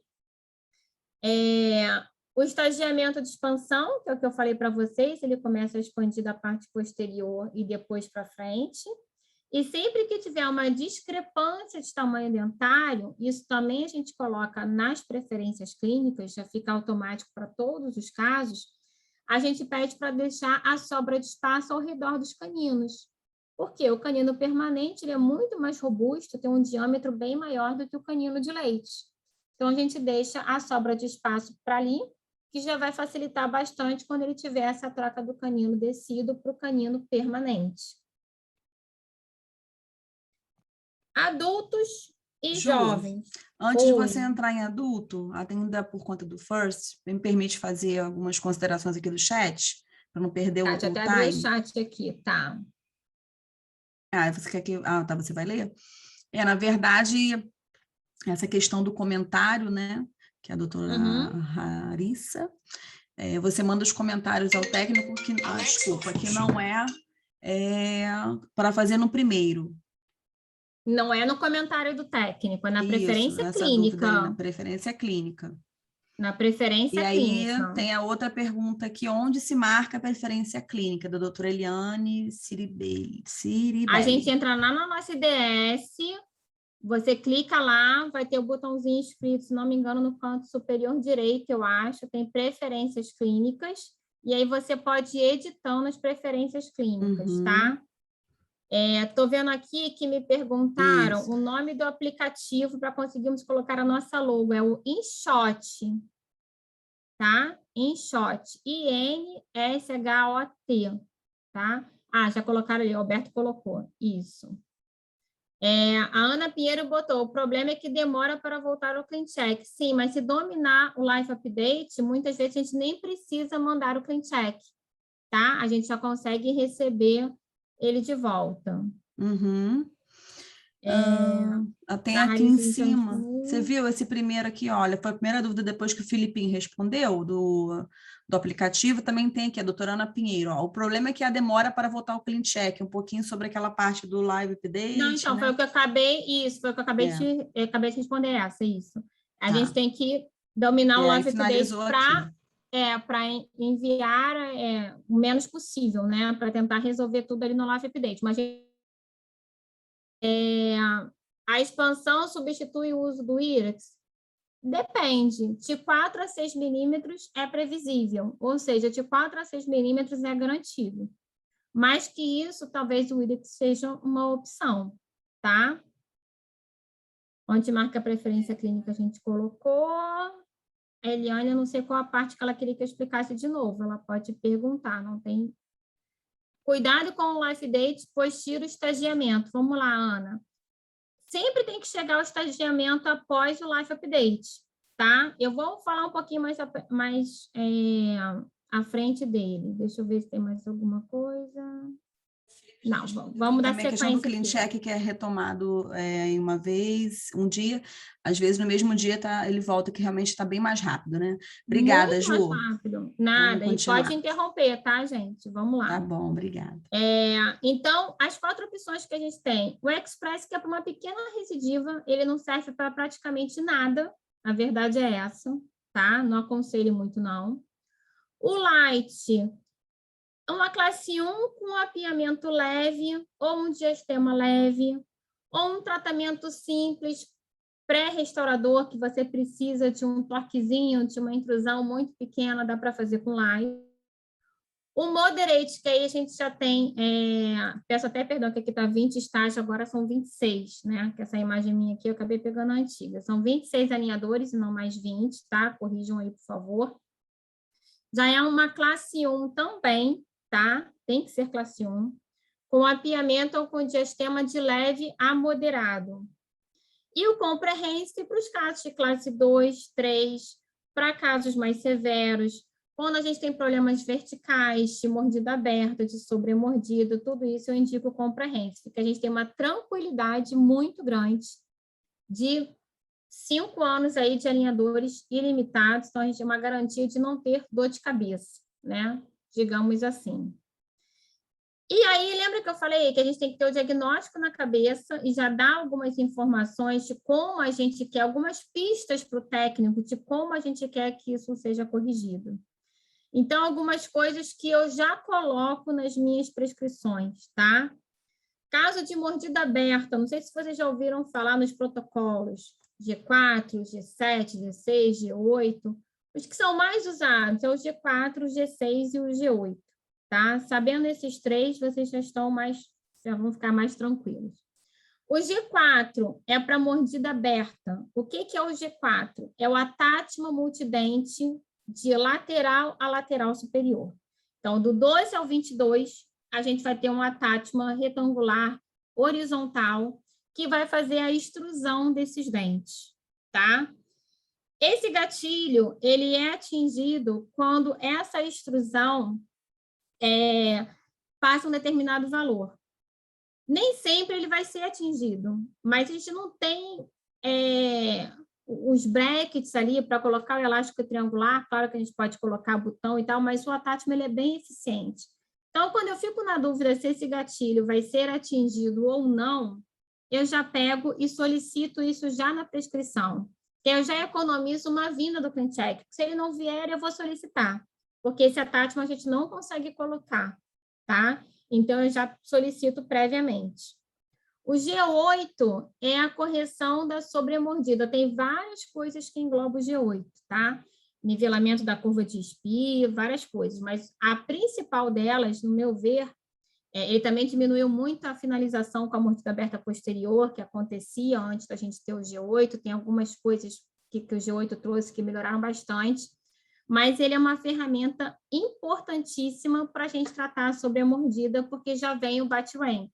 B: O estagiamento de expansão, que é o que eu falei para vocês, ele começa a expandir da parte posterior e depois para frente. E sempre que tiver uma discrepância de tamanho dentário, isso também a gente coloca nas preferências clínicas, já fica automático para todos os casos, a gente pede para deixar a sobra de espaço ao redor dos caninos. Porque o canino permanente ele é muito mais robusto, tem um diâmetro bem maior do que o canino de leite. Então, a gente deixa a sobra de espaço para ali, que já vai facilitar bastante quando ele tiver essa troca do canino descido para o canino permanente. Adultos e
A: Ju,
B: jovens.
A: Antes de
B: Oi.
A: você entrar em adulto, ainda por conta do First, me permite fazer algumas considerações aqui do chat, para não perder
B: Tá,
A: o
B: deixa eu até abrir o
A: time.
B: chat aqui, tá.
A: Você quer que... tá, você vai ler? Na verdade, essa questão do comentário, né, que a doutora Larissa, você manda os comentários ao técnico, que não para fazer no primeiro.
B: Não é no comentário do técnico, é na preferência
A: essa
B: clínica.
A: Dúvida aí, na preferência clínica.
B: Na preferência
A: e
B: clínica.
A: aí tem a outra pergunta aqui, onde se marca a preferência clínica, da doutora Eliane Ciribelli.
B: A gente entra lá na nossa IDS, você clica lá, vai ter o botãozinho escrito, se não me engano, no canto superior direito, eu acho, tem preferências clínicas, e aí você pode ir editando as preferências clínicas, tá? Estou vendo aqui que me perguntaram o nome do aplicativo para conseguirmos colocar a nossa logo, é o InShot, tá? InShot, INSHOT, tá? Já colocaram ali, o Alberto colocou, isso. A Ana Pinheiro botou, o problema é que demora para voltar ao clean check. Sim, mas se dominar o live update, muitas vezes a gente nem precisa mandar o clean check, tá? A gente já consegue receber ele de volta.
A: Tem aqui em cima, você viu esse primeiro aqui, olha, foi a primeira dúvida depois que o Filipinho respondeu do aplicativo, também tem aqui a doutora Ana Pinheiro, o problema é que a demora para voltar ao clean check, um pouquinho sobre aquela parte do live update.
B: Não, então,
A: né?
B: foi o que eu acabei de responder isso. A gente tem que dominar o live update para enviar o menos possível, né, para tentar resolver tudo ali no live update, mas a expansão substitui o uso do IRIX? Depende. De 4 a 6 milímetros é previsível, ou seja, de 4 a 6 milímetros é garantido. Mais que isso, talvez o IRIX seja uma opção, tá? Onde marca a preferência clínica a gente colocou. A Eliane, eu não sei qual a parte que ela queria que eu explicasse de novo, ela pode perguntar, não tem... Cuidado com o life date, pois tira o estagiamento. Vamos lá, Ana. Sempre tem que chegar ao estagiamento após o life update, tá? Eu vou falar um pouquinho mais à frente dele. Deixa eu ver se tem mais alguma coisa. Não, vamos dar sequência.
A: A questão do clean check que é retomado em uma vez, um dia, às vezes no mesmo dia ele volta, que realmente está bem mais rápido, né? Obrigada,
B: muito
A: Ju.
B: mais rápido. Nada, e pode interromper, tá, gente? Vamos lá.
A: Tá bom, obrigada.
B: Então, as 4 opções que a gente tem. O Express, que é para uma pequena recidiva, ele não serve para praticamente nada, a verdade é essa, tá? Não aconselho muito, não. O Light, uma classe 1 com apiamento leve, ou um diastema leve, ou um tratamento simples, pré-restaurador, que você precisa de um torquezinho, de uma intrusão muito pequena, dá para fazer com Light. O Moderate, que aí a gente já tem, peço até perdão, que aqui está 20 estágios, agora são 26, né? Que essa imagem minha aqui eu acabei pegando a antiga. São 26 alinhadores e não mais 20, tá? Corrijam aí, por favor. Já é uma classe 1 também, tá? Tem que ser classe 1, com apiamento ou com diastema de leve a moderado. E o Comprehensive para os casos de classe 2, 3, para casos mais severos, quando a gente tem problemas verticais, de mordida aberta, de sobremordida, tudo isso eu indico o Comprehensive, que a gente tem uma tranquilidade muito grande de 5 anos aí de alinhadores ilimitados, então a gente tem uma garantia de não ter dor de cabeça, né? Digamos assim. E aí, lembra que eu falei que a gente tem que ter o diagnóstico na cabeça e já dar algumas informações de como a gente quer, algumas pistas para o técnico de como a gente quer que isso seja corrigido. Então, algumas coisas que eu já coloco nas minhas prescrições, tá? Caso de mordida aberta, não sei se vocês já ouviram falar nos protocolos G4, G7, G6, G8. Os que são mais usados é o G4, o G6 e o G8, tá? Sabendo esses três, vocês já vão ficar mais tranquilos. O G4 é para mordida aberta. O que é o G4? É o atátima multidente de lateral a lateral superior. Então, do 12 ao 22, a gente vai ter um atátima retangular horizontal que vai fazer a extrusão desses dentes, tá? Esse gatilho, ele é atingido quando essa extrusão passa um determinado valor. Nem sempre ele vai ser atingido, mas a gente não tem os brackets ali para colocar o elástico triangular, claro que a gente pode colocar botão e tal, mas o atátima ele é bem eficiente. Então, quando eu fico na dúvida se esse gatilho vai ser atingido ou não, eu já pego e solicito isso já na prescrição. Eu já economizo uma vinda do ClinCheck. Se ele não vier, eu vou solicitar, porque esse atátima a gente não consegue colocar, tá? Então, eu já solicito previamente. O G8 é a correção da sobremordida. Tem várias coisas que englobam o G8, tá? Nivelamento da curva de Spee, várias coisas, mas a principal delas, no meu ver, ele também diminuiu muito a finalização com a mordida aberta posterior, que acontecia antes da gente ter o G8. Tem algumas coisas que o G8 trouxe que melhoraram bastante, mas ele é uma ferramenta importantíssima para a gente tratar sobre a mordida, porque já vem o BAT-Rank.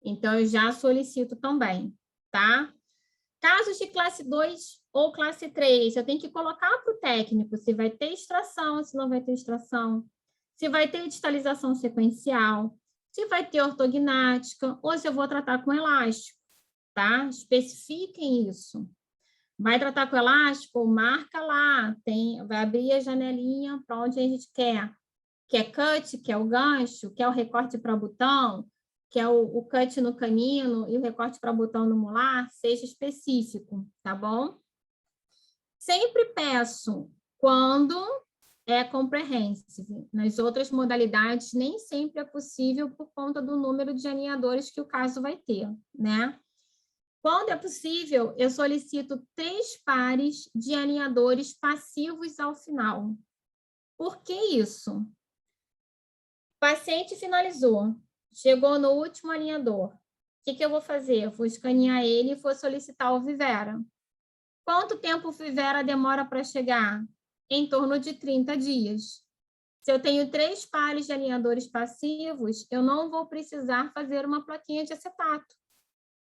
B: Então, eu já solicito também, tá? Casos de classe 2 ou classe 3, eu tenho que colocar para o técnico se vai ter extração, se não vai ter extração, se vai ter distalização sequencial, se vai ter ortognática, ou se eu vou tratar com elástico, tá? Especifiquem isso. Vai tratar com elástico? Marca lá, vai abrir a janelinha para onde a gente quer. Quer cut, quer o gancho, quer o recorte para botão, quer o cut no canino e o recorte para botão no molar, seja específico, tá bom? Sempre peço quando é comprehensive. Nas outras modalidades, nem sempre é possível por conta do número de alinhadores que o caso vai ter, né? Quando é possível, eu solicito 3 pares de alinhadores passivos ao final. Por que isso? O paciente finalizou, chegou no último alinhador. O que eu vou fazer? Eu vou escanear ele e vou solicitar o Vivera. Quanto tempo o Vivera demora para chegar? Em torno de 30 dias. Se eu tenho 3 pares de alinhadores passivos, eu não vou precisar fazer uma plaquinha de acetato.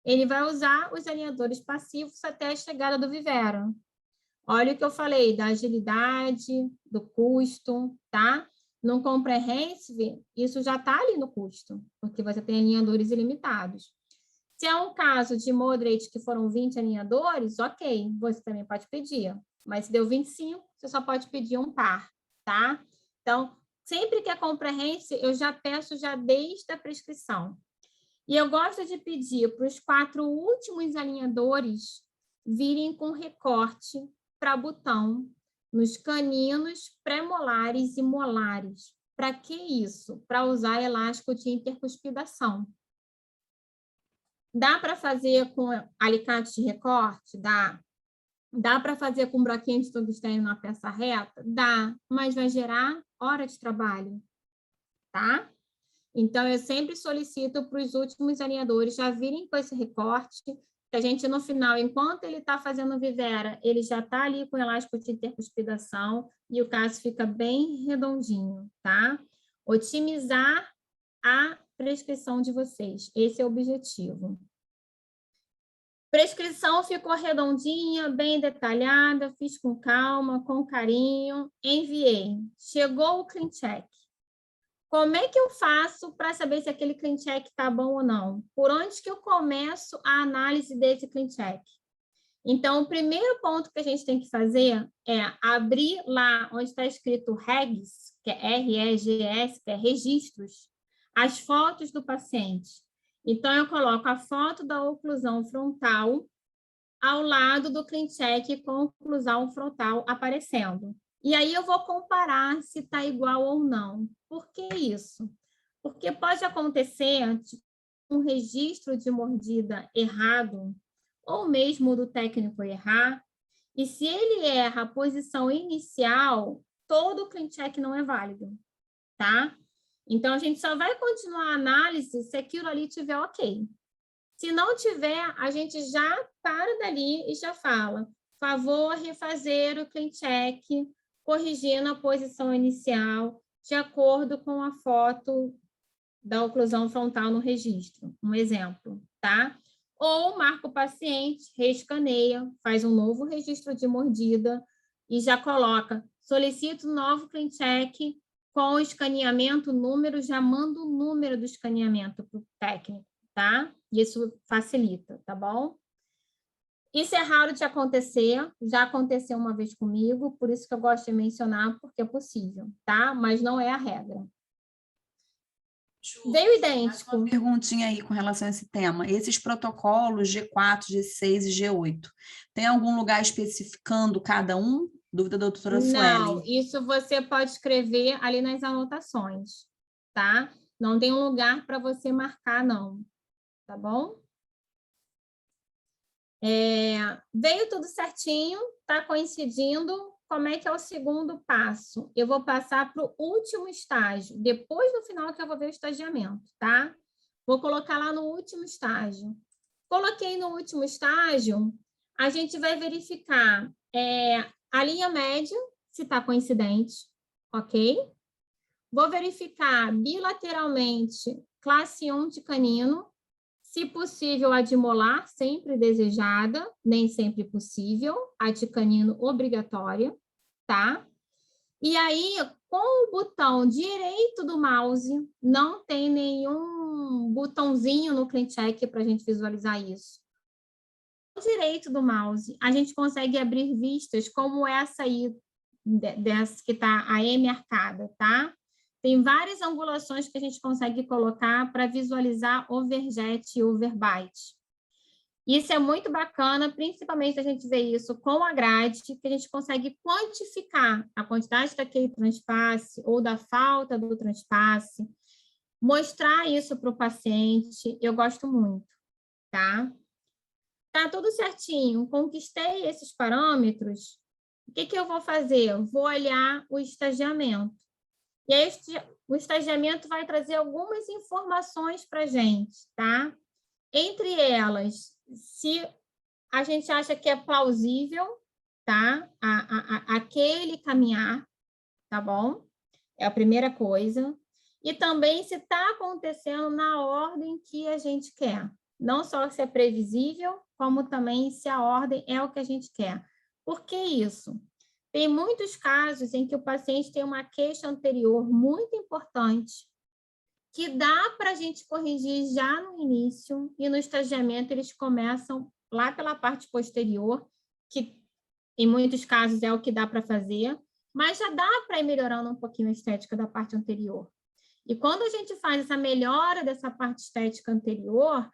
B: Ele vai usar os alinhadores passivos até a chegada do Vivera. Olha o que eu falei, da agilidade, do custo, tá? No Comprehensive, isso já está ali no custo, porque você tem alinhadores ilimitados. Se é um caso de moderate que foram 20 alinhadores, ok, você também pode pedir. Mas se deu 25, você só pode pedir um par, tá? Então, sempre que é Comprehensive, eu já peço já desde a prescrição. E eu gosto de pedir para os 4 últimos alinhadores virem com recorte para botão nos caninos pré-molares e molares. Para que isso? Para usar elástico de intercuspidação. Dá para fazer com alicate de recorte? Dá. Dá para fazer com broquinho de tungstênio na peça reta? Dá, mas vai gerar hora de trabalho, tá? Então, eu sempre solicito para os últimos alinhadores já virem com esse recorte, que a gente, no final, enquanto ele está fazendo Vivera, ele já está ali com elástico de intercuspidação e o caso fica bem redondinho, tá? Otimizar a prescrição de vocês. Esse é o objetivo. Prescrição ficou redondinha, bem detalhada, fiz com calma, com carinho, enviei. Chegou o ClinCheck. Como é que eu faço para saber se aquele ClinCheck está bom ou não? Por onde que eu começo a análise desse ClinCheck? Então, o primeiro ponto que a gente tem que fazer é abrir lá onde está escrito REGS, que é R-E-G-S, que é registros, as fotos do paciente. Então, eu coloco a foto da oclusão frontal ao lado do ClinCheck com a oclusão frontal aparecendo. E aí eu vou comparar se está igual ou não. Por que isso? Porque pode acontecer um registro de mordida errado, ou mesmo do técnico errar, E se ele erra a posição inicial, todo o clean check não é válido, tá? Então, a gente só vai continuar a análise se aquilo ali tiver ok. Se não tiver, a gente já para dali e já fala, favor refazer o clean check, corrigindo a posição inicial, de acordo com a foto da oclusão frontal no registro. Um exemplo, tá? Ou marca o paciente, reescaneia, faz um novo registro de mordida e já coloca, solicito um novo clean check com o escaneamento, número, já manda o número do escaneamento para o técnico, tá? Isso facilita, tá bom? Isso é raro de acontecer, já aconteceu uma vez comigo, por isso que eu gosto de mencionar, porque é possível, tá? Mas não é a regra. Veio idêntico.
A: Uma perguntinha aí com relação a esse tema. Esses protocolos G4, G6 e G8, tem algum lugar especificando cada um? Dúvida da doutora Sueli.
B: Não, isso você pode escrever ali nas anotações, tá? Não tem um lugar para você marcar, não. Tá bom? Veio tudo certinho, tá coincidindo. Como é que é o segundo passo? Eu vou passar para o último estágio, depois no final que eu vou ver o estagiamento, tá? Vou colocar lá no último estágio. Coloquei no último estágio, a gente vai verificar a linha média, se está coincidente, ok? Vou verificar bilateralmente classe 1 de canino, se possível, a de molar, sempre desejada, nem sempre possível, a de canino obrigatória, tá? E aí, com o botão direito do mouse, não tem nenhum botãozinho no clean check para a gente visualizar isso. Com o direito do mouse, a gente consegue abrir vistas como essa aí, dessa que está a M arcada, tá? Tem várias angulações que a gente consegue colocar para visualizar overjet e overbite. Isso é muito bacana, principalmente a gente vê isso com a grade, que a gente consegue quantificar a quantidade daquele transpasse ou da falta do transpasse, mostrar isso para o paciente, eu gosto muito, tá? Tá tudo certinho, conquistei esses parâmetros, o que eu vou fazer? Eu vou olhar o estagiamento. E aí, o estagiamento vai trazer algumas informações para a gente, tá? Entre elas, se a gente acha que é plausível, tá? Aquele caminhar, tá bom? É a primeira coisa. E também se está acontecendo na ordem que a gente quer. Não só se é previsível, como também se a ordem é o que a gente quer. Por que isso? Tem muitos casos em que o paciente tem uma queixa anterior muito importante, que dá para a gente corrigir já no início, e no estagiamento eles começam lá pela parte posterior, que em muitos casos é o que dá para fazer, mas já dá para ir melhorando um pouquinho a estética da parte anterior. E quando a gente faz essa melhora dessa parte estética anterior,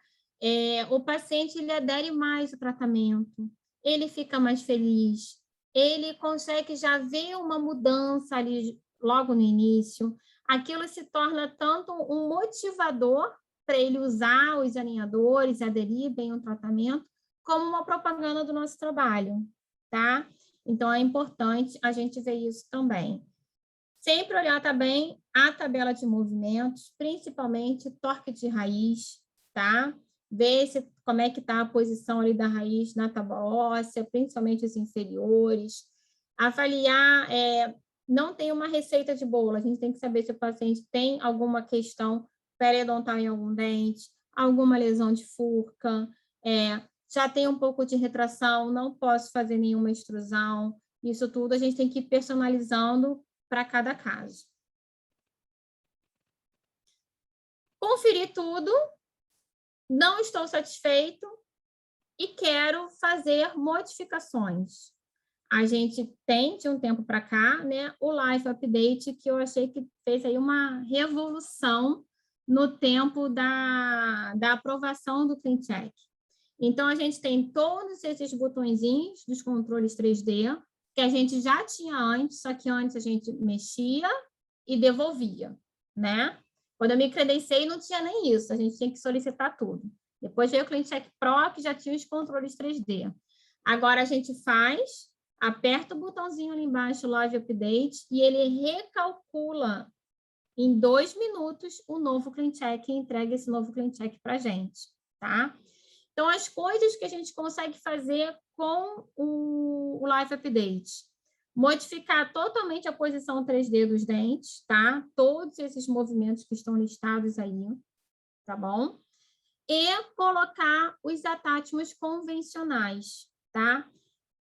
B: o paciente ele adere mais ao tratamento, ele fica mais feliz, ele consegue já ver uma mudança ali logo no início, aquilo se torna tanto um motivador para ele usar os alinhadores, aderir bem ao tratamento, como uma propaganda do nosso trabalho, tá? Então, é importante a gente ver isso também. Sempre olhar também a tabela de movimentos, principalmente torque de raiz, tá? Ver como é que está a posição ali da raiz na tábua óssea, principalmente os inferiores. Avaliar, não tem uma receita de bolo, a gente tem que saber se o paciente tem alguma questão periodontal em algum dente, alguma lesão de furca, já tem um pouco de retração, não posso fazer nenhuma extrusão. Isso tudo a gente tem que ir personalizando para cada caso. Conferi tudo, não estou satisfeito e quero fazer modificações. A gente tem, de um tempo para cá, né, o Life Update, que eu achei que fez aí uma revolução no tempo da aprovação do Clean Check. Então, a gente tem todos esses botõezinhos dos controles 3D, que a gente já tinha antes, só que antes a gente mexia e devolvia, né? Quando eu me credenciei, não tinha nem isso, a gente tinha que solicitar tudo. Depois veio o Clean Check Pro, que já tinha os controles 3D. Agora a gente faz, aperta o botãozinho ali embaixo, Live Update, e ele recalcula em 2 minutos o novo clean check e entrega esse novo clean check para a gente, tá? Então, as coisas que a gente consegue fazer com o Live Update. Modificar totalmente a posição 3D dos dentes, tá? Todos esses movimentos que estão listados aí, tá bom? E colocar os attachments convencionais, tá?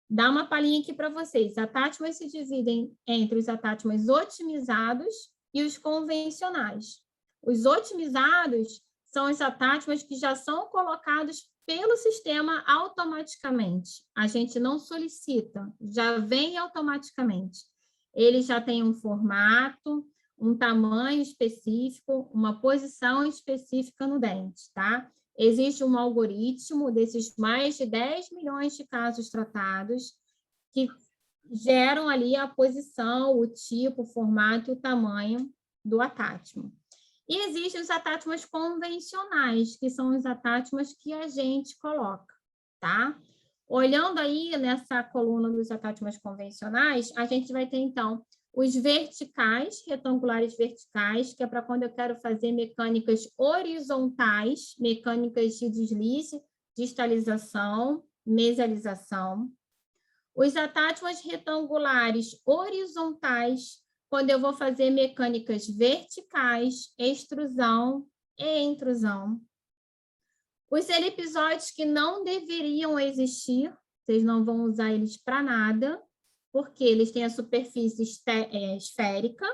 B: Dá uma palhinha aqui para vocês. Attachments se dividem entre os attachments otimizados e os convencionais. Os otimizados são os attachments que já são colocados pelo sistema automaticamente. A gente não solicita, já vem automaticamente. Ele já tem um formato, um tamanho específico, uma posição específica no dente, tá? Existe um algoritmo desses mais de 10 milhões de casos tratados que geram ali a posição, o tipo, o formato e o tamanho do attachment. E existem os attachments convencionais, que são os attachments que a gente coloca, tá? Olhando aí nessa coluna dos attachments convencionais, a gente vai ter, então, os verticais, retangulares verticais, que é para quando eu quero fazer mecânicas horizontais, mecânicas de deslize, distalização, mesialização. Os attachments retangulares horizontais, quando eu vou fazer mecânicas verticais, extrusão e intrusão. Os elipsoides que não deveriam existir, vocês não vão usar eles para nada, porque eles têm a superfície esférica,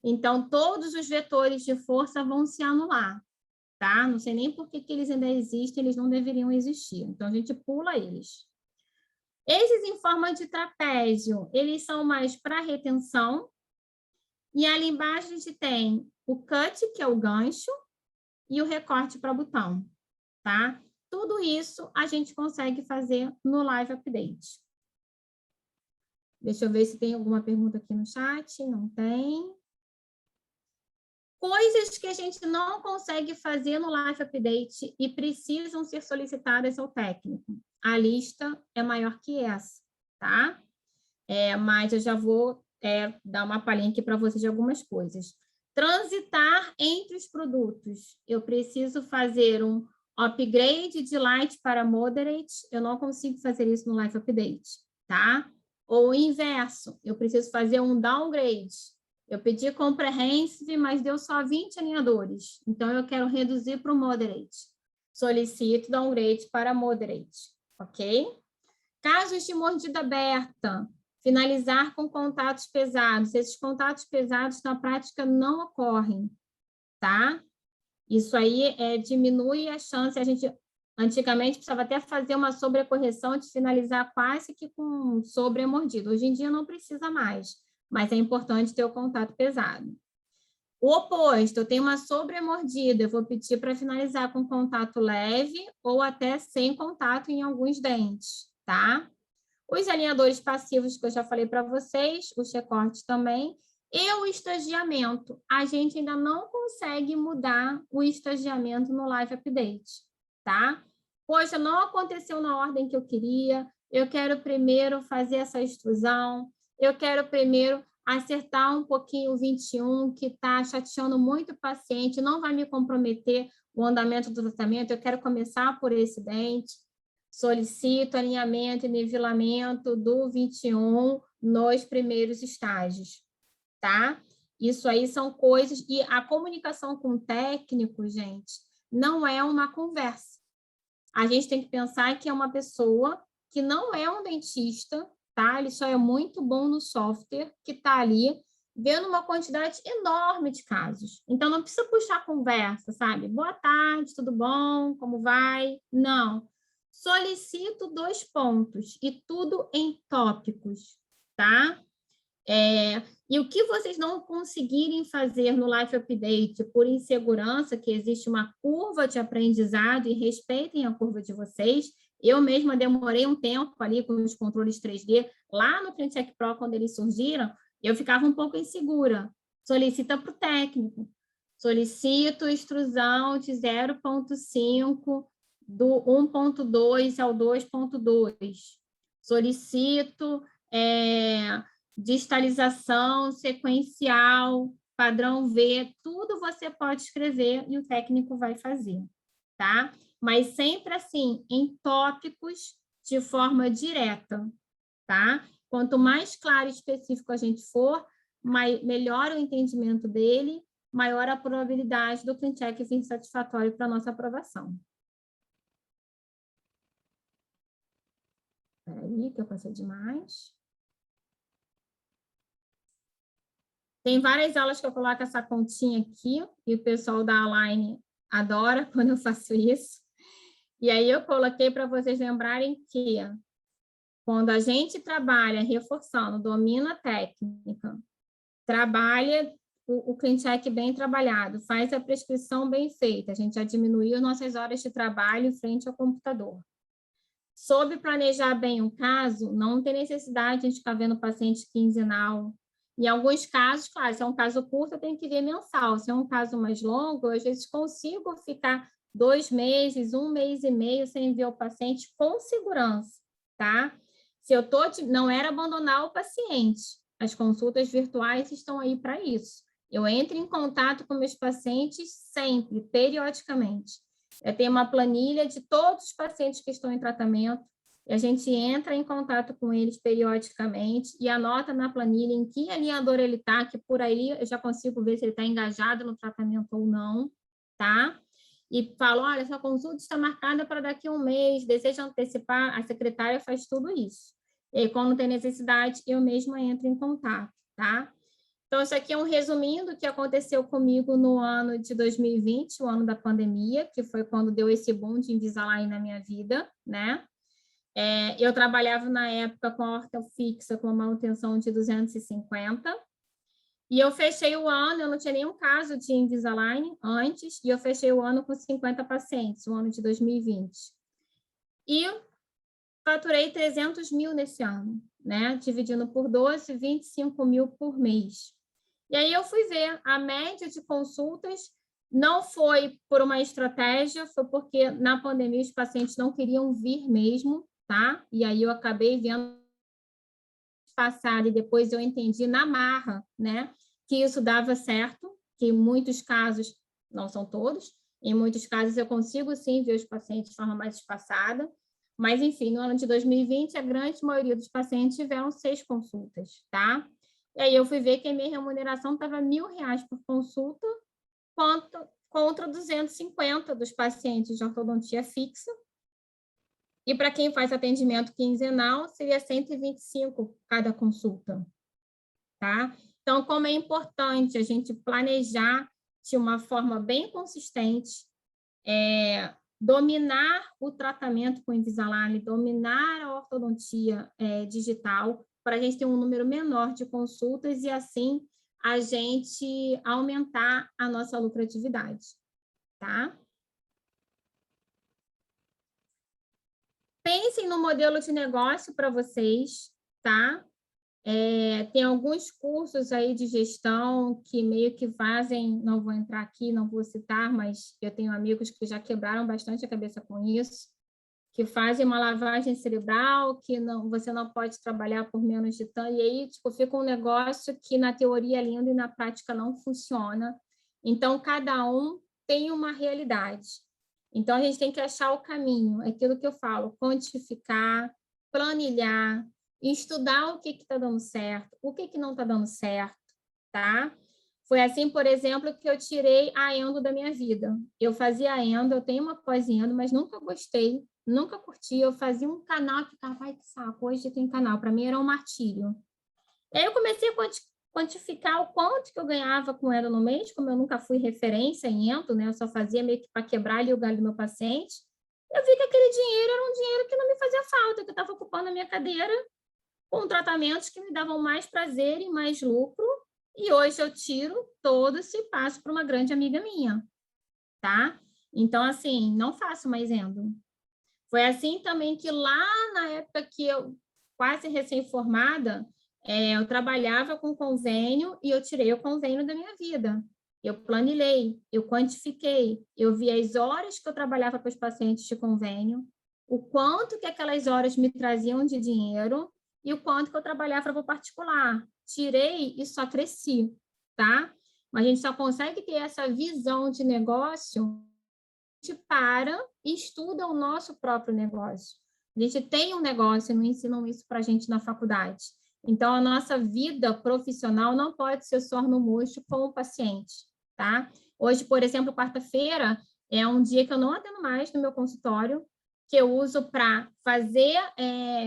B: então todos os vetores de força vão se anular, tá? Não sei nem por que eles ainda existem, eles não deveriam existir, então a gente pula eles. Esses em forma de trapézio, eles são mais para retenção, e ali embaixo a gente tem o cut, que é o gancho, e o recorte para botão, tá? Tudo isso a gente consegue fazer no Live Update. Deixa eu ver se tem alguma pergunta aqui no chat. Não tem. Coisas que a gente não consegue fazer no Live Update e precisam ser solicitadas ao técnico. A lista é maior que essa, tá? Mas eu já vou dar uma palhinha aqui para vocês de algumas coisas. Transitar entre os produtos. Eu preciso fazer um upgrade de light para moderate. Eu não consigo fazer isso no Live Update, tá? Ou o inverso, eu preciso fazer um downgrade. Eu pedi comprehensive, mas deu só 20 alinhadores. Então, eu quero reduzir para o moderate. Solicito downgrade para moderate, ok? Casos de mordida aberta, finalizar com contatos pesados. Esses contatos pesados, na prática, não ocorrem, tá? Isso aí diminui a chance, a gente... Antigamente, precisava até fazer uma sobrecorreção de finalizar quase que com sobremordido. Hoje em dia, não precisa mais, mas é importante ter o contato pesado. O oposto, eu tenho uma sobremordida, eu vou pedir para finalizar com contato leve ou até sem contato em alguns dentes, tá? Os alinhadores passivos, que eu já falei para vocês, os recortes também, e o estagiamento. A gente ainda não consegue mudar o estagiamento no Live Update. Tá? Poxa, não aconteceu na ordem que eu queria, eu quero primeiro fazer essa extrusão, eu quero primeiro acertar um pouquinho o 21, que está chateando muito o paciente, não vai me comprometer o andamento do tratamento, eu quero começar por esse dente, solicito alinhamento e nivelamento do 21 nos primeiros estágios, tá? Isso aí são coisas, e a comunicação com o técnico, gente, não é uma conversa. A gente tem que pensar que é uma pessoa que não é um dentista, tá? Ele só é muito bom no software, que está ali vendo uma quantidade enorme de casos. Então, não precisa puxar conversa, sabe? Boa tarde, tudo bom? Como vai? Não. Solicito 2 pontos e tudo em tópicos, tá? E o que vocês não conseguirem fazer no Live Update por insegurança, que existe uma curva de aprendizado e respeitem a curva de vocês. Eu mesma demorei um tempo ali com os controles 3D, lá no CleanCheck Pro, quando eles surgiram, eu ficava um pouco insegura. Solicita para o técnico. Solicito extrusão de 0,5 do 1,2 ao 2,2. Solicito distalização, sequencial, padrão V, tudo você pode escrever e o técnico vai fazer, tá? Mas sempre assim, em tópicos de forma direta, tá? Quanto mais claro e específico a gente for, melhor o entendimento dele, maior a probabilidade do clean check vir satisfatório para a nossa aprovação. Espera aí, que eu passei demais. Tem várias aulas que eu coloco essa continha aqui, e o pessoal da Align adora quando eu faço isso. E aí eu coloquei para vocês lembrarem que quando a gente trabalha reforçando, domina a técnica, trabalha o clean check bem trabalhado, faz a prescrição bem feita, a gente já diminuiu nossas horas de trabalho em frente ao computador. Soube planejar bem um caso, não tem necessidade de a gente ficar vendo o paciente quinzenal. Em alguns casos, claro, se é um caso curto, eu tenho que ver mensal. Se é um caso mais longo, às vezes consigo ficar 2 meses, 1 mês e meio sem ver o paciente com segurança, tá? Se eu não era abandonar o paciente. As consultas virtuais estão aí para isso. Eu entro em contato com meus pacientes sempre, periodicamente. Eu tenho uma planilha de todos os pacientes que estão em tratamento, e a gente entra em contato com eles periodicamente e anota na planilha em que alinhador ele está, que por aí eu já consigo ver se ele está engajado no tratamento ou não, tá? E falo, olha, essa consulta está marcada para daqui a 1 mês, deseja antecipar, a secretária faz tudo isso. E aí, quando tem necessidade, eu mesma entro em contato, tá? Então, isso aqui é um resuminho do que aconteceu comigo no ano de 2020, o ano da pandemia, que foi quando deu esse boom de Invisalign na minha vida, né? Eu trabalhava na época com a horta fixa, com uma manutenção de 250, e eu fechei o ano, eu não tinha nenhum caso de Invisalign antes, e eu fechei o ano com 50 pacientes, o ano de 2020. E faturei 300 mil nesse ano, né? Dividindo por 12, 25 mil por mês. E aí eu fui ver a média de consultas, não foi por uma estratégia, foi porque na pandemia os pacientes não queriam vir mesmo, tá? E aí eu acabei vendo passado e depois eu entendi na marra, né? Que isso dava certo, que em muitos casos, não são todos, em muitos casos eu consigo sim ver os pacientes de forma mais espaçada, mas enfim, no ano de 2020 a grande maioria dos pacientes tiveram 6 consultas, tá? E aí eu fui ver que a minha remuneração estava R$1.000 por consulta, contra 250 dos pacientes de ortodontia fixa. E para quem faz atendimento quinzenal, seria 125 cada consulta, tá? Então, como é importante a gente planejar de uma forma bem consistente, dominar o tratamento com Invisalign, dominar a ortodontia digital, para a gente ter um número menor de consultas e, assim, a gente aumentar a nossa lucratividade, tá? Pensem no modelo de negócio para vocês, tá? Tem alguns cursos aí de gestão que meio que fazem, não vou entrar aqui, não vou citar, mas eu tenho amigos que já quebraram bastante a cabeça com isso, que fazem uma lavagem cerebral, que você não pode trabalhar por menos de tanto, e aí tipo, fica um negócio que na teoria é lindo e na prática não funciona. Então, cada um tem uma realidade. Então, a gente tem que achar o caminho, é aquilo que eu falo, quantificar, planilhar, estudar o que está dando certo, o que não está dando certo, tá? Foi assim, por exemplo, que eu tirei a endo da minha vida. Eu fazia endo, eu tenho uma pós-endo, mas nunca gostei, nunca curti. Eu fazia um canal e ficava, ai, que saco, hoje tem canal. Para mim era um martírio. E aí eu comecei a quantificar o quanto que eu ganhava com endo no mês, como eu nunca fui referência em endo, né? Eu só fazia meio que para quebrar ali o galho do meu paciente. Eu vi que aquele dinheiro era um dinheiro que não me fazia falta, que eu estava ocupando a minha cadeira com tratamentos que me davam mais prazer e mais lucro, e hoje eu tiro todos e passo para uma grande amiga minha, tá? Então, assim, não faço mais endo. Foi assim também que lá na época que eu, quase recém-formada, eu trabalhava com convênio e eu tirei o convênio da minha vida. Eu planilhei, eu quantifiquei, eu vi as horas que eu trabalhava com os pacientes de convênio, o quanto que aquelas horas me traziam de dinheiro, e o quanto que eu trabalhava para o particular. Tirei e só cresci, tá? Mas a gente só consegue ter essa visão de negócio, a gente para e estuda o nosso próprio negócio. A gente tem um negócio e não ensinam isso para a gente na faculdade. Então, a nossa vida profissional não pode ser só no mocho com o paciente, tá? Hoje, por exemplo, quarta-feira é um dia que eu não atendo mais no meu consultório, que eu uso para fazer,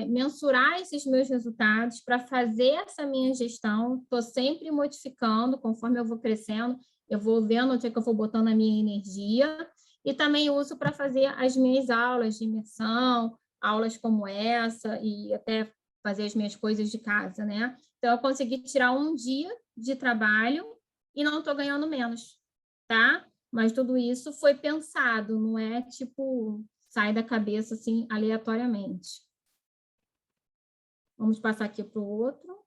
B: mensurar esses meus resultados, para fazer essa minha gestão. Estou sempre modificando, conforme eu vou crescendo, eu vou vendo onde é que eu vou botando a minha energia, e também uso para fazer as minhas aulas de imersão, aulas como essa, e até fazer as minhas coisas de casa, né? Então, eu consegui tirar um dia de trabalho e não estou ganhando menos, tá? Mas tudo isso foi pensado, não é tipo, sai da cabeça assim, aleatoriamente. Vamos passar aqui para o outro.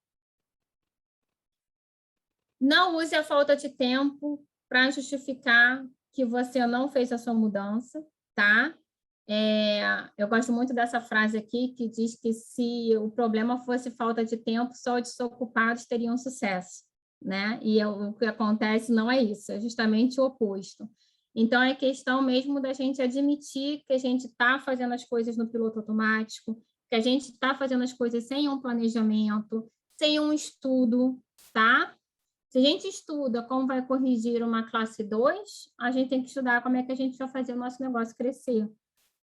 B: Não use a falta de tempo para justificar que você não fez a sua mudança, tá? Eu gosto muito dessa frase aqui, que diz que se o problema fosse falta de tempo, só os desocupados teriam sucesso, né? E o que acontece não é isso, é justamente o oposto. Então, é questão mesmo da gente admitir que a gente está fazendo as coisas no piloto automático, que a gente está fazendo as coisas sem um planejamento, sem um estudo, tá? Se a gente estuda como vai corrigir uma classe 2, a gente tem que estudar como é que a gente vai fazer o nosso negócio crescer.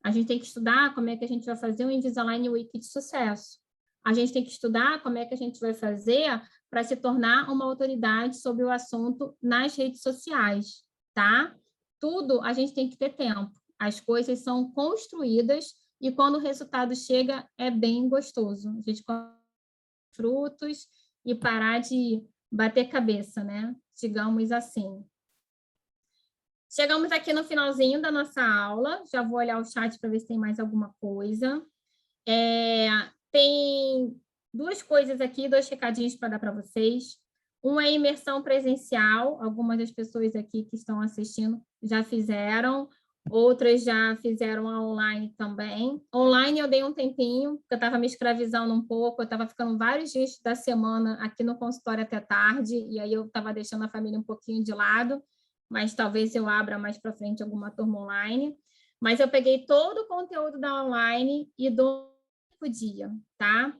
B: A gente tem que estudar como é que a gente vai fazer um Invisalign Week de sucesso. A gente tem que estudar como é que a gente vai fazer para se tornar uma autoridade sobre o assunto nas redes sociais, tá? Tudo a gente tem que ter tempo. As coisas são construídas e quando o resultado chega é bem gostoso. A gente come frutos e parar de bater cabeça, né? Digamos assim. Chegamos aqui no finalzinho da nossa aula. Já vou olhar o chat para ver se tem mais alguma coisa. Tem duas coisas aqui, dois recadinhos para dar para vocês. Um é imersão presencial. Algumas das pessoas aqui que estão assistindo já fizeram. Outras já fizeram a online também. Online eu dei um tempinho, porque eu estava me escravizando um pouco, eu estava ficando vários dias da semana aqui no consultório até tarde, e aí eu estava deixando a família um pouquinho de lado, mas talvez eu abra mais para frente alguma turma online. Mas eu peguei todo o conteúdo da online e dou um dia, tá?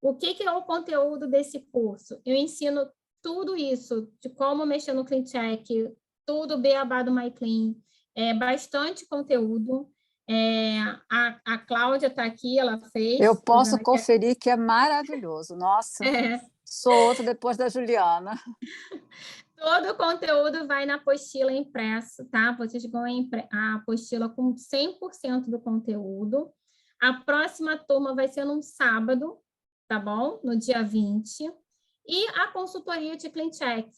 B: O que é o conteúdo desse curso? Eu ensino tudo isso, de como mexer no CleanCheck, tudo beabá do MyClean, bastante conteúdo. A Cláudia está aqui, ela fez.
D: Eu posso conferir que é maravilhoso. Nossa, sou outra depois da Juliana.
B: Todo o conteúdo vai na apostila impressa, tá? Vocês vão a apostila com 100% do conteúdo. A próxima turma vai ser num sábado, tá bom? No dia 20. E a consultoria de CleanCheck.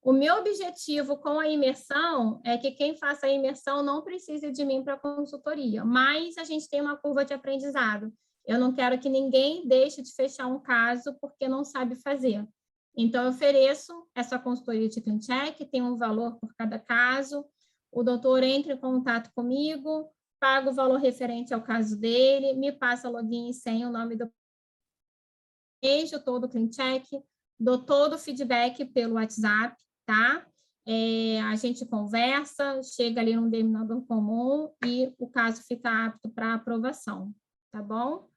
B: O meu objetivo com a imersão é que quem faça a imersão não precise de mim para a consultoria, mas a gente tem uma curva de aprendizado. Eu não quero que ninguém deixe de fechar um caso porque não sabe fazer. Então, eu ofereço essa consultoria de CleanCheck, tem um valor por cada caso, o doutor entra em contato comigo, paga o valor referente ao caso dele, me passa login e senha, o nome do vejo todo o CleanCheck, dou todo o feedback pelo WhatsApp, tá? A gente conversa, chega ali num denominador comum e o caso fica apto para aprovação, tá bom?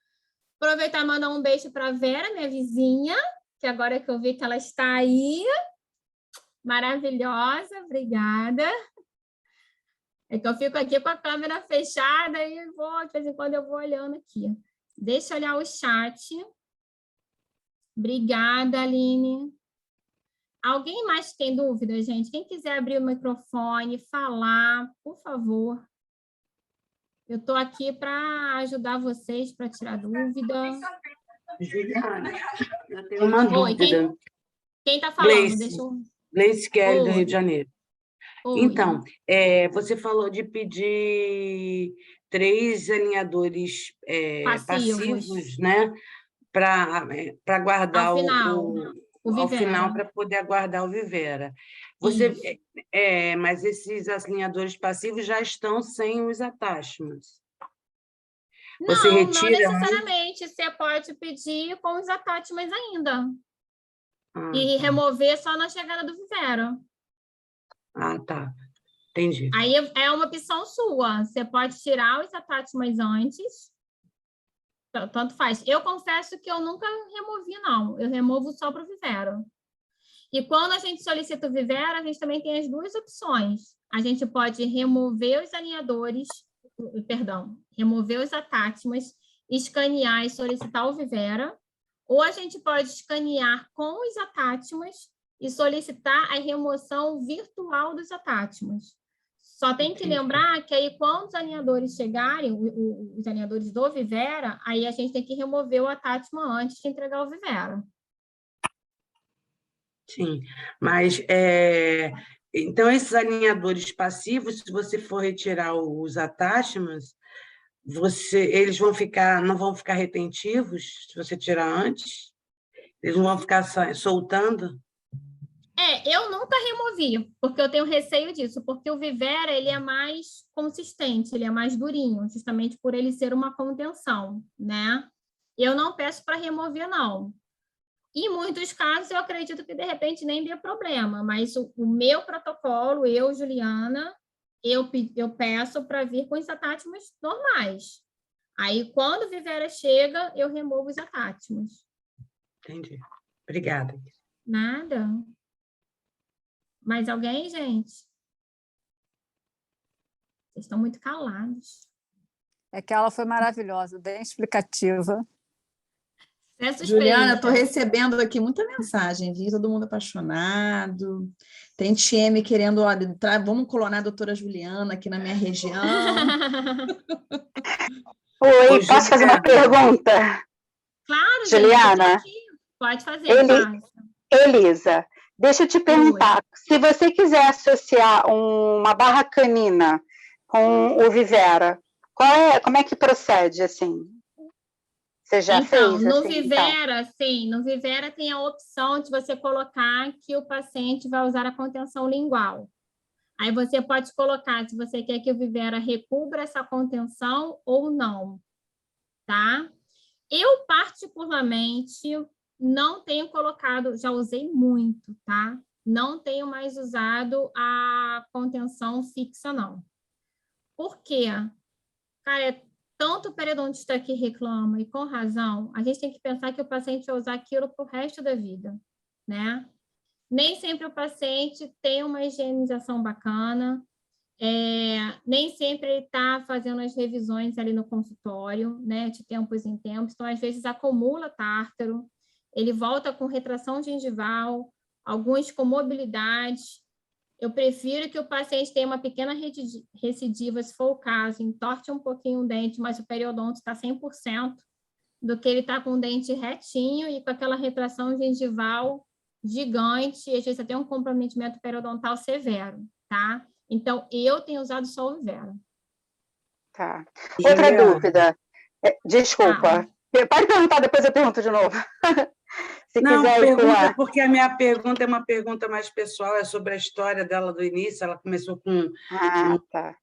B: Aproveitar e mandar um beijo para a Vera, minha vizinha, que agora que eu vi que ela está aí, maravilhosa, obrigada. É que eu fico aqui com a câmera fechada e de vez em quando eu vou olhando aqui. Deixa eu olhar o chat. Obrigada, Aline. Alguém mais tem dúvida, gente? Quem quiser abrir o microfone, falar, por favor. Eu estou aqui para ajudar vocês, para tirar dúvida.
E: Juliana, eu tenho uma dúvida.
B: Quem está falando?
E: Gleice Kelly, do Rio de Janeiro.
B: Oi.
E: Então, você falou de pedir 3 alinhadores passivos, né? Para guardar ao final, para poder aguardar o Vivera. Mas esses alinhadores passivos já estão sem os attachments. Você
B: Não
E: retira
B: necessariamente. Você pode pedir com os attachments ainda.
E: tá.
B: E remover só na chegada do vivero.
E: Tá. Entendi.
B: Aí é uma opção sua. Você pode tirar os attachments antes. Tanto faz. Eu confesso que eu nunca removi, não. Eu removo só para o vivero. E quando a gente solicita o vivero, a gente também tem as duas opções. A gente pode remover os alinhadores, remover os attachments, escanear e solicitar o vivera, ou a gente pode escanear com os attachments e solicitar a remoção virtual dos attachments. Só tem que lembrar que aí, quando os alinhadores chegarem, os alinhadores do vivera, aí a gente tem que remover o attachment antes de entregar o vivera.
E: Sim, mas então esses alinhadores passivos, se você for retirar os attachments, eles não vão ficar retentivos se você tirar antes? Eles não vão ficar soltando?
B: Eu nunca removi, porque eu tenho receio disso, porque o vivera ele é mais consistente, ele é mais durinho, justamente por ele ser uma contenção, né? Eu não peço para remover, não. Em muitos casos, eu acredito que, de repente, nem dê problema, mas o meu protocolo, eu, Juliana, eu peço para vir com os attachments normais. Aí, quando o vivera chega, eu removo os attachments.
E: Entendi. Obrigada.
B: Nada. Mais alguém, gente? Vocês estão muito calados.
D: É que ela foi maravilhosa, bem explicativa.
A: Juliana, estou recebendo aqui muita mensagem, viu? Todo mundo apaixonado. Tem TM querendo, olha, vamos colonar a doutora Juliana aqui na minha região.
F: Oi, posso fazer uma pergunta?
B: Claro,
F: Juliana.
B: Gente, pode fazer.
F: Elisa, deixa eu te perguntar. Se você quiser associar uma barra canina com o vivera, como é que procede, assim? Você já fez?
B: No vivera, sim, no vivera tem a opção de você colocar que o paciente vai usar a contenção lingual. Aí você pode colocar se você quer que o vivera recubra essa contenção ou não, tá? Eu, particularmente, não tenho colocado, já usei muito, tá? Não tenho mais usado a contenção fixa, não. Por quê? Cara, tanto o periodontista que reclama, e com razão, a gente tem que pensar que o paciente vai usar aquilo para o resto da vida, né? Nem sempre o paciente tem uma higienização bacana, nem sempre ele está fazendo as revisões ali no consultório, né, de tempos em tempos, então, às vezes, acumula tártaro, ele volta com retração gengival, alguns com mobilidade. Eu prefiro que o paciente tenha uma pequena recidiva, se for o caso, entorte um pouquinho o dente, mas o periodonto está 100%, do que ele está com o dente retinho e com aquela retração gengival gigante, e às vezes até um comprometimento periodontal severo, tá? Então, eu tenho usado só o vivera.
F: Tá. Outra dúvida. Desculpa. Pode perguntar, depois eu pergunto de novo. Se
E: não,
F: quiser
E: pergunta, porque a minha pergunta é uma pergunta mais pessoal, é sobre a história dela do início, ela começou com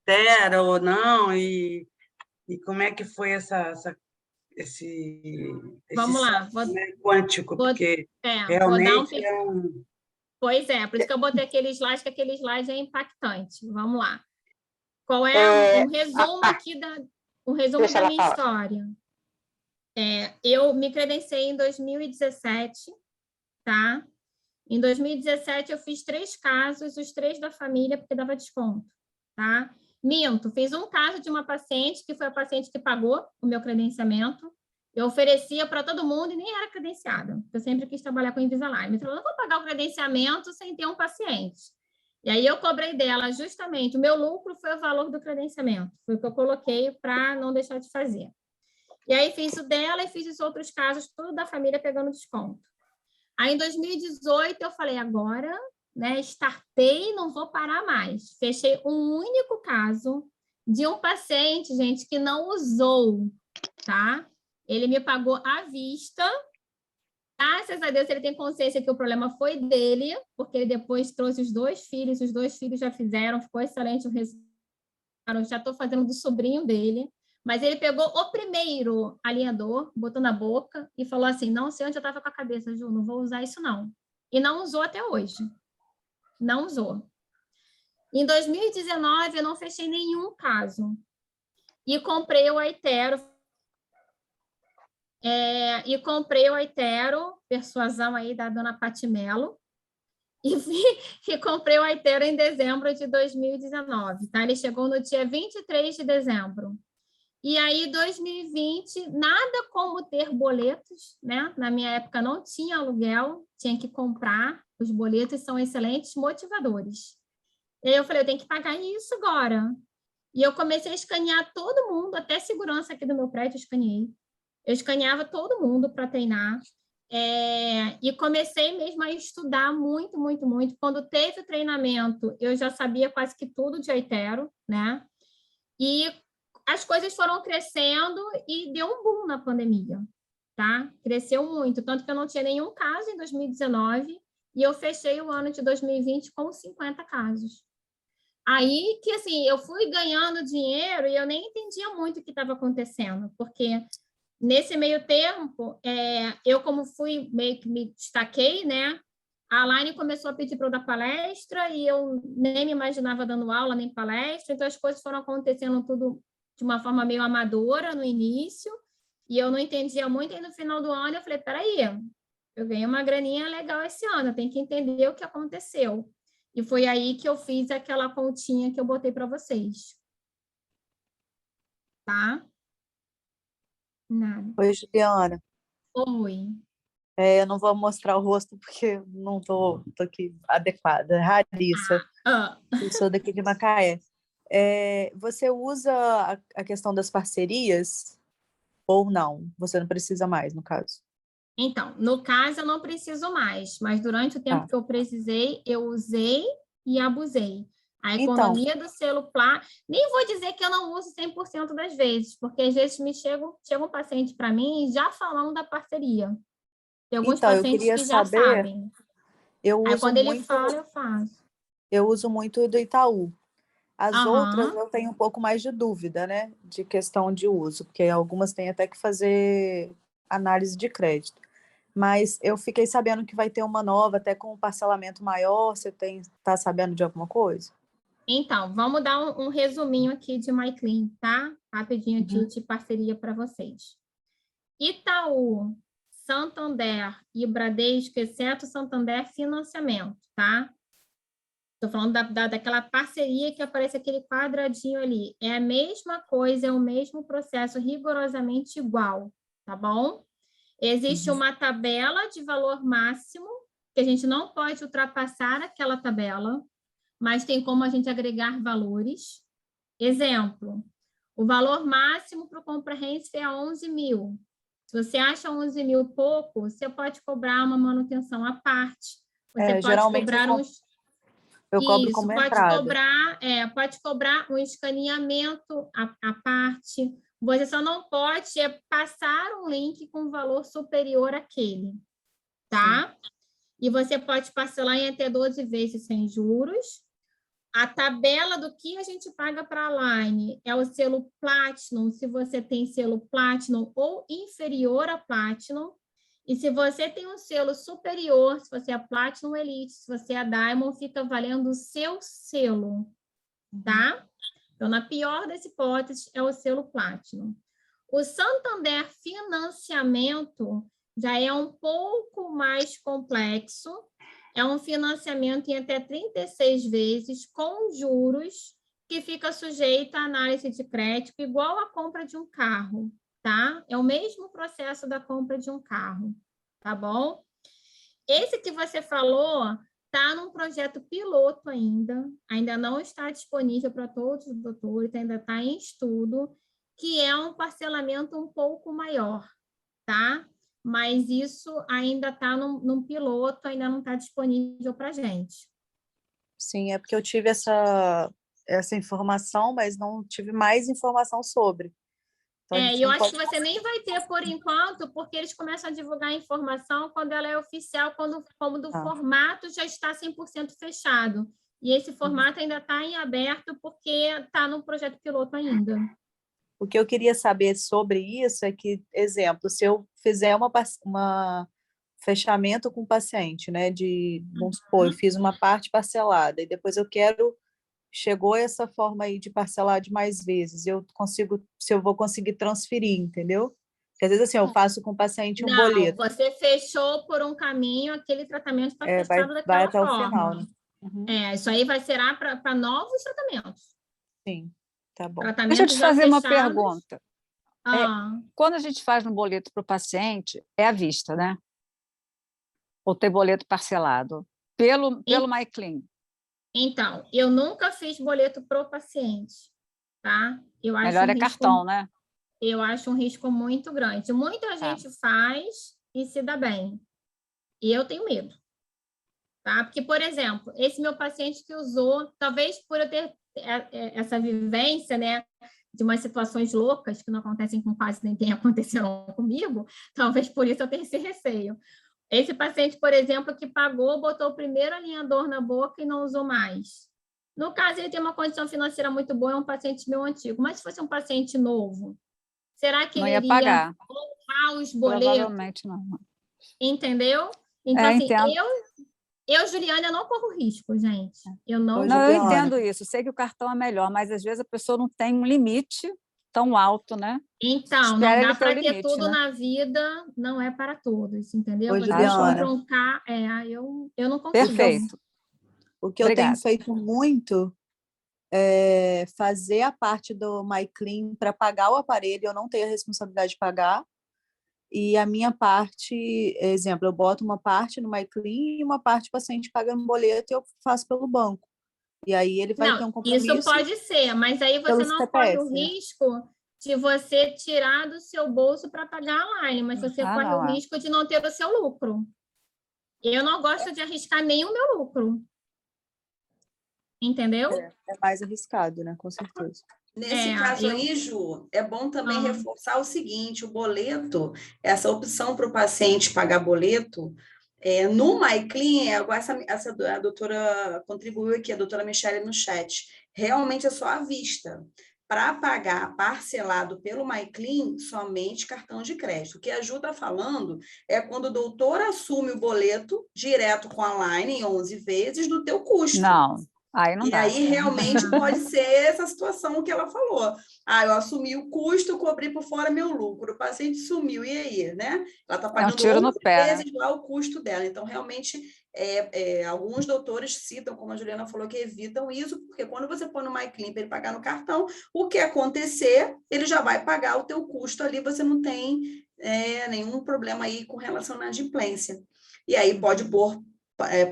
E: Tera ou não, e como é que foi esse
B: Vamos lá,
E: quântico, porque realmente
B: Pois é, por isso que eu botei aquele slide, que aquele slide é impactante. Vamos lá. Qual é um resumo aqui da minha história? Eu me credenciei em 2017, tá? Em 2017, eu fiz 3 casos, os 3 da família, porque dava desconto, tá? Minto, fiz um caso de uma paciente, que foi a paciente que pagou o meu credenciamento. Eu oferecia para todo mundo e nem era credenciada. Eu sempre quis trabalhar com Invisalign. Eu falei, não vou pagar o credenciamento sem ter um paciente. E aí eu cobrei dela justamente, o meu lucro foi o valor do credenciamento. Foi o que eu coloquei para não deixar de fazer. E aí fiz o dela e fiz os outros casos, tudo da família pegando desconto. Aí em 2018 eu falei, agora, né, startei e não vou parar mais. Fechei um único caso de um paciente, gente, que não usou, tá? Ele me pagou à vista. Graças a Deus ele tem consciência que o problema foi dele, porque ele depois trouxe os 2 filhos já fizeram, ficou excelente o resultado. Já estou fazendo do sobrinho dele, Mas ele pegou o primeiro alinhador, botou na boca e falou assim, não sei onde eu estava com a cabeça, Ju, não vou usar isso não. E não usou até hoje. Não usou. Em 2019, eu não fechei nenhum caso. E comprei o Aitero. Persuasão aí da dona Pati Mello. E comprei o Aitero em dezembro de 2019. Tá? Ele chegou no dia 23 de dezembro. E aí, 2020, nada como ter boletos, né? Na minha época não tinha aluguel, tinha que comprar. Os boletos são excelentes motivadores. E aí eu falei, eu tenho que pagar isso agora. E eu comecei a escanear todo mundo, até segurança aqui do meu prédio eu escaneei. Eu escaneava todo mundo para treinar. E comecei mesmo a estudar muito, muito, muito. Quando teve o treinamento, eu já sabia quase que tudo de Aitero, né? E as coisas foram crescendo e deu um boom na pandemia, tá? Cresceu muito, tanto que eu não tinha nenhum caso em 2019 e eu fechei o ano de 2020 com 50 casos. Aí que, assim, eu fui ganhando dinheiro e eu nem entendia muito o que estava acontecendo, porque nesse meio tempo, eu como fui, meio que me destaquei, né? A Aline começou a pedir para eu dar palestra e eu nem me imaginava dando aula, nem palestra, então as coisas foram acontecendo tudo de uma forma meio amadora no início, e eu não entendia muito, e no final do ano eu falei, peraí, eu ganhei uma graninha legal esse ano, eu tenho que entender o que aconteceu. E foi aí que eu fiz aquela continha que eu botei para vocês. Tá? Nada.
G: Oi, Juliana.
B: Oi.
G: Eu não vou mostrar o rosto porque não tô aqui adequada. Rarissa. Eu sou daqui de Macaé. Você usa a questão das parcerias ou não? Você não precisa mais, no caso?
B: Então, no caso, eu não preciso mais, mas durante o tempo que eu precisei, eu usei e abusei. A economia do selo plástico, nem vou dizer que eu não uso 100% das vezes, porque às vezes chega um paciente para mim já falando da parceria. Tem alguns pacientes que já sabem. Aí quando ele fala, eu faço.
G: Eu uso muito do Itaú. As outras eu tenho um pouco mais de dúvida, né? De questão de uso, porque algumas têm até que fazer análise de crédito. Mas eu fiquei sabendo que vai ter uma nova, até com um parcelamento maior. Você tá sabendo de alguma coisa?
B: Então, vamos dar um resuminho aqui de MyClean, tá? Rapidinho aqui de parceria para vocês. Itaú, Santander e Bradesco, exceto Santander, financiamento, tá? Estou falando daquela parceria que aparece aquele quadradinho ali. É a mesma coisa, é o mesmo processo, rigorosamente igual, tá bom? Existe uma tabela de valor máximo, que a gente não pode ultrapassar aquela tabela, mas tem como a gente agregar valores. Exemplo, o valor máximo para o Comprehensive é 11 mil. Se você acha 11 mil pouco, você pode cobrar uma manutenção à parte. Você pode cobrar
G: eu cobro como entrada.
B: Pode cobrar um escaneamento à parte. Você só não pode passar um link com valor superior àquele, tá? Sim. E você pode parcelar em até 12 vezes sem juros. A tabela do que a gente paga para a Aline é o selo Platinum, se você tem selo Platinum ou inferior a Platinum. E se você tem um selo superior, se você é Platinum Elite, se você é Diamond, fica valendo o seu selo, tá? Então, na pior das hipóteses, é o selo Platinum. O Santander Financiamento já é um pouco mais complexo. É um financiamento em até 36 vezes, com juros, que fica sujeito à análise de crédito, igual à compra de um carro, tá? É o mesmo processo da compra de um carro, tá bom? Esse que você falou está num projeto piloto ainda não está disponível para todos os doutores, ainda está em estudo, que é um parcelamento um pouco maior, tá? Mas isso ainda está num piloto, ainda não está disponível para a gente.
G: Sim, é porque eu tive essa informação, mas não tive mais informação sobre.
B: Então, eu acho que você nem vai ter por enquanto, porque eles começam a divulgar a informação quando ela é oficial, como do formato já está 100% fechado. E esse formato ainda está em aberto, porque está no projeto piloto ainda.
G: O que eu queria saber sobre isso é que, exemplo, se eu fizer uma fechamento com o paciente, né? Vamos supor, eu fiz uma parte parcelada e depois chegou essa forma aí de parcelar de mais vezes, se eu vou conseguir transferir, entendeu? Porque às vezes assim, eu faço com o paciente um boleto.
B: Você fechou por um caminho, aquele tratamento está fechado daquela
G: vai até
B: forma.
G: o final, né? Uhum.
B: Isso aí vai ser para novos tratamentos.
G: Sim, tá bom.
D: Deixa eu te fazer uma pergunta. Quando a gente faz um boleto para o paciente, é à vista, né? Ou tem boleto parcelado? Pelo MyClean.
B: Então, eu nunca fiz boleto para o paciente, tá? Eu acho
D: melhor é cartão, né?
B: Eu acho um risco muito grande. Muita gente faz e se dá bem. E eu tenho medo. Tá? Porque, por exemplo, esse meu paciente que usou, talvez por eu ter essa vivência, né, de umas situações loucas que não acontecem com quase ninguém, aconteceram comigo, talvez por isso eu tenha esse receio. Esse paciente, por exemplo, que pagou, botou o primeiro alinhador na boca e não usou mais. No caso, ele tem uma condição financeira muito boa, é um paciente meu antigo. Mas se fosse um paciente novo, será que
D: não
B: ele
D: ia pagar?
B: Honrar os boletos?
D: Provavelmente não.
B: Entendeu? Então, assim, Juliana, eu não corro risco, gente. Eu
D: entendo isso. Sei que o cartão é melhor, mas às vezes a pessoa não tem um limite tão alto, né?
B: Então, não dá para ter tudo na vida, não é para todos, entendeu? Você compra um carro, eu não consigo.
D: Perfeito.
G: O que eu tenho feito muito é fazer a parte do MyClean para pagar o aparelho, eu não tenho a responsabilidade de pagar. E a minha parte, exemplo, eu boto uma parte no MyClean e uma parte o paciente paga no boleto e eu faço pelo banco. E aí ele vai ter um compromisso.
B: Isso pode ser, mas aí você não corre o risco de você tirar do seu bolso para pagar online, mas você corre o risco de não ter o seu lucro. Eu não gosto de arriscar nem o meu lucro. Entendeu?
G: É mais arriscado, né? Com certeza.
A: Nesse caso aí, Ju, é bom também reforçar o seguinte, o boleto, essa opção para o paciente pagar boleto, no MyClean, a doutora contribuiu aqui, a doutora Michele no chat, realmente é só à vista. Para pagar parcelado pelo MyClean, somente cartão de crédito. O que a Ju está falando é quando o doutor assume o boleto direto com a Line em 11 vezes do teu custo.
D: Não. Aí não
A: e
D: dá.
A: aí, realmente, pode ser essa situação que ela falou. Eu assumi o custo, cobri por fora meu lucro. O paciente sumiu, e aí, né? Ela está pagando 11 vezes lá o custo dela. Então, realmente, alguns doutores citam, como a Juliana falou, que evitam isso, porque quando você põe no MyClean para ele pagar no cartão, o que acontecer, ele já vai pagar o teu custo ali, você não tem nenhum problema aí com relação à inadimplência. E aí, pode pôr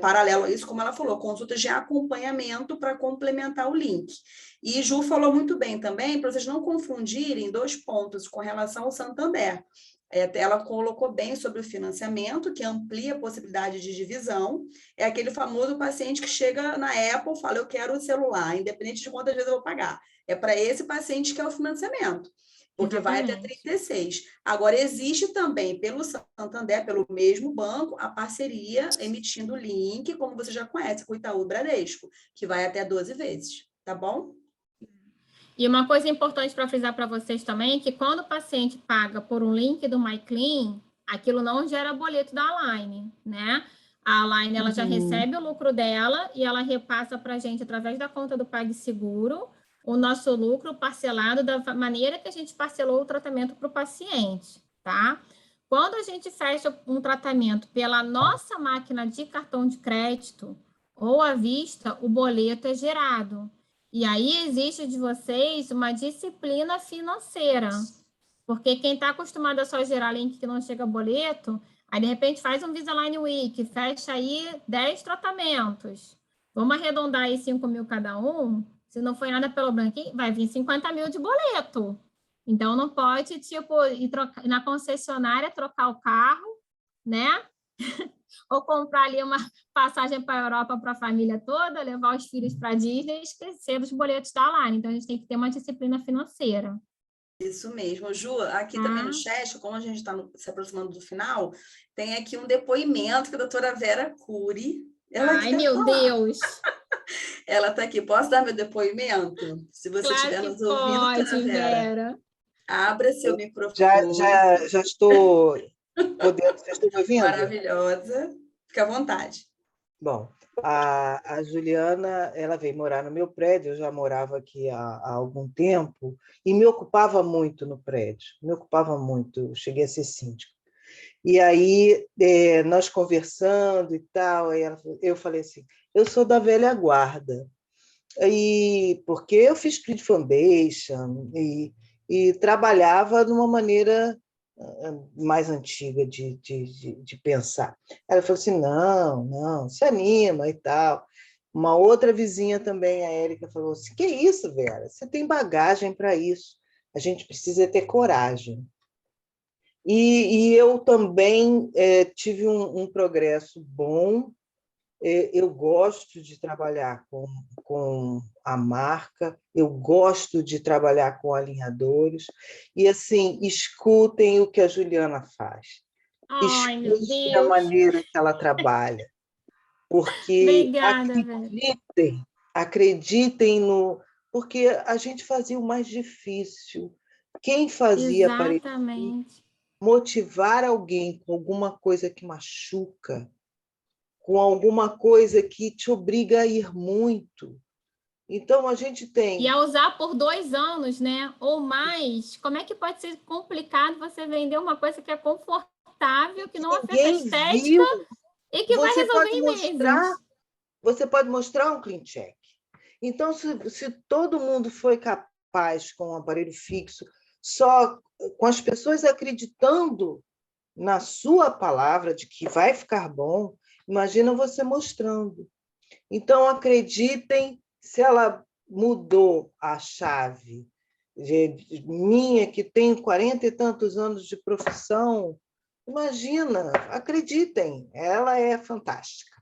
A: paralelo a isso, como ela falou, consultas de acompanhamento para complementar o link. E Ju falou muito bem também, para vocês não confundirem 2 pontos com relação ao Santander. Ela colocou bem sobre o financiamento, que amplia a possibilidade de divisão. É aquele famoso paciente que chega na Apple e fala, eu quero o celular, independente de quantas vezes eu vou pagar. É para esse paciente que é o financiamento. Porque vai até 36. Agora, existe também, pelo Santander, pelo mesmo banco, a parceria emitindo o link, como você já conhece, com o Itaú Bradesco, que vai até 12 vezes, tá bom?
B: E uma coisa importante para frisar para vocês também, que quando o paciente paga por um link do MyClean, aquilo não gera boleto da Align, né? A Align, ela já recebe o lucro dela e ela repassa para a gente, através da conta do PagSeguro, o nosso lucro parcelado da maneira que a gente parcelou o tratamento para o paciente, tá? Quando a gente fecha um tratamento pela nossa máquina de cartão de crédito ou à vista, o boleto é gerado. E aí existe de vocês uma disciplina financeira, porque quem está acostumado a só gerar link que não chega boleto, aí de repente faz um Invisalign Week, fecha aí 10 tratamentos. Vamos arredondar aí 5 mil cada um. Se não foi nada pelo branquinho, vai vir 50 mil de boleto. Então, não pode, tipo, ir na concessionária, trocar o carro, né? Ou comprar ali uma passagem para a Europa para a família toda, levar os filhos para a Disney e esquecer dos boletos da Align. Então, a gente tem que ter uma disciplina financeira.
A: Isso mesmo. Ju, aqui também no chat, como a gente está se aproximando do final, tem aqui um depoimento que a doutora Vera Cury...
B: Ai, meu Deus!
A: Ela está aqui. Posso dar meu depoimento? Se você estiver nos ouvindo,
B: pode, Vera.
A: Abra seu microfone.
H: Já estou podendo, vocês estão me ouvindo?
A: Maravilhosa. Fica à vontade.
H: Bom, a Juliana, ela veio morar no meu prédio, eu já morava aqui há algum tempo, e me ocupava muito no prédio, me ocupava muito, eu cheguei a ser síndica. E aí, nós conversando e tal, eu falei assim, eu sou da velha guarda, porque eu fiz Creed Foundation e trabalhava de uma maneira mais antiga de pensar. Ela falou assim, não, se anima e tal. Uma outra vizinha também, a Érica, falou assim, que isso, Vera? Você tem bagagem para isso. A gente precisa ter coragem. E eu também tive um progresso bom. Eu gosto de trabalhar com a marca, eu gosto de trabalhar com alinhadores, e assim, escutem o que a Juliana faz.
B: Ai, meu
H: Escutem a
B: Deus.
H: maneira que ela trabalha, porque
B: Obrigada,
H: acreditem no... Porque a gente fazia o mais difícil. Quem fazia
B: Exatamente.
H: motivar alguém com alguma coisa que machuca, com alguma coisa que te obriga a ir muito. Então, a gente tem...
B: E a usar por 2 anos, né? Ou mais, como é que pode ser complicado você vender uma coisa que é confortável, que não afeta a estética e que vai resolver em meses?
H: Você pode mostrar um clean check. Então, se todo mundo foi capaz com um aparelho fixo, só com as pessoas acreditando na sua palavra de que vai ficar bom, imagina você mostrando. Então, acreditem, se ela mudou a chave minha, que tenho 40 e tantos anos de profissão, imagina, acreditem, ela é fantástica.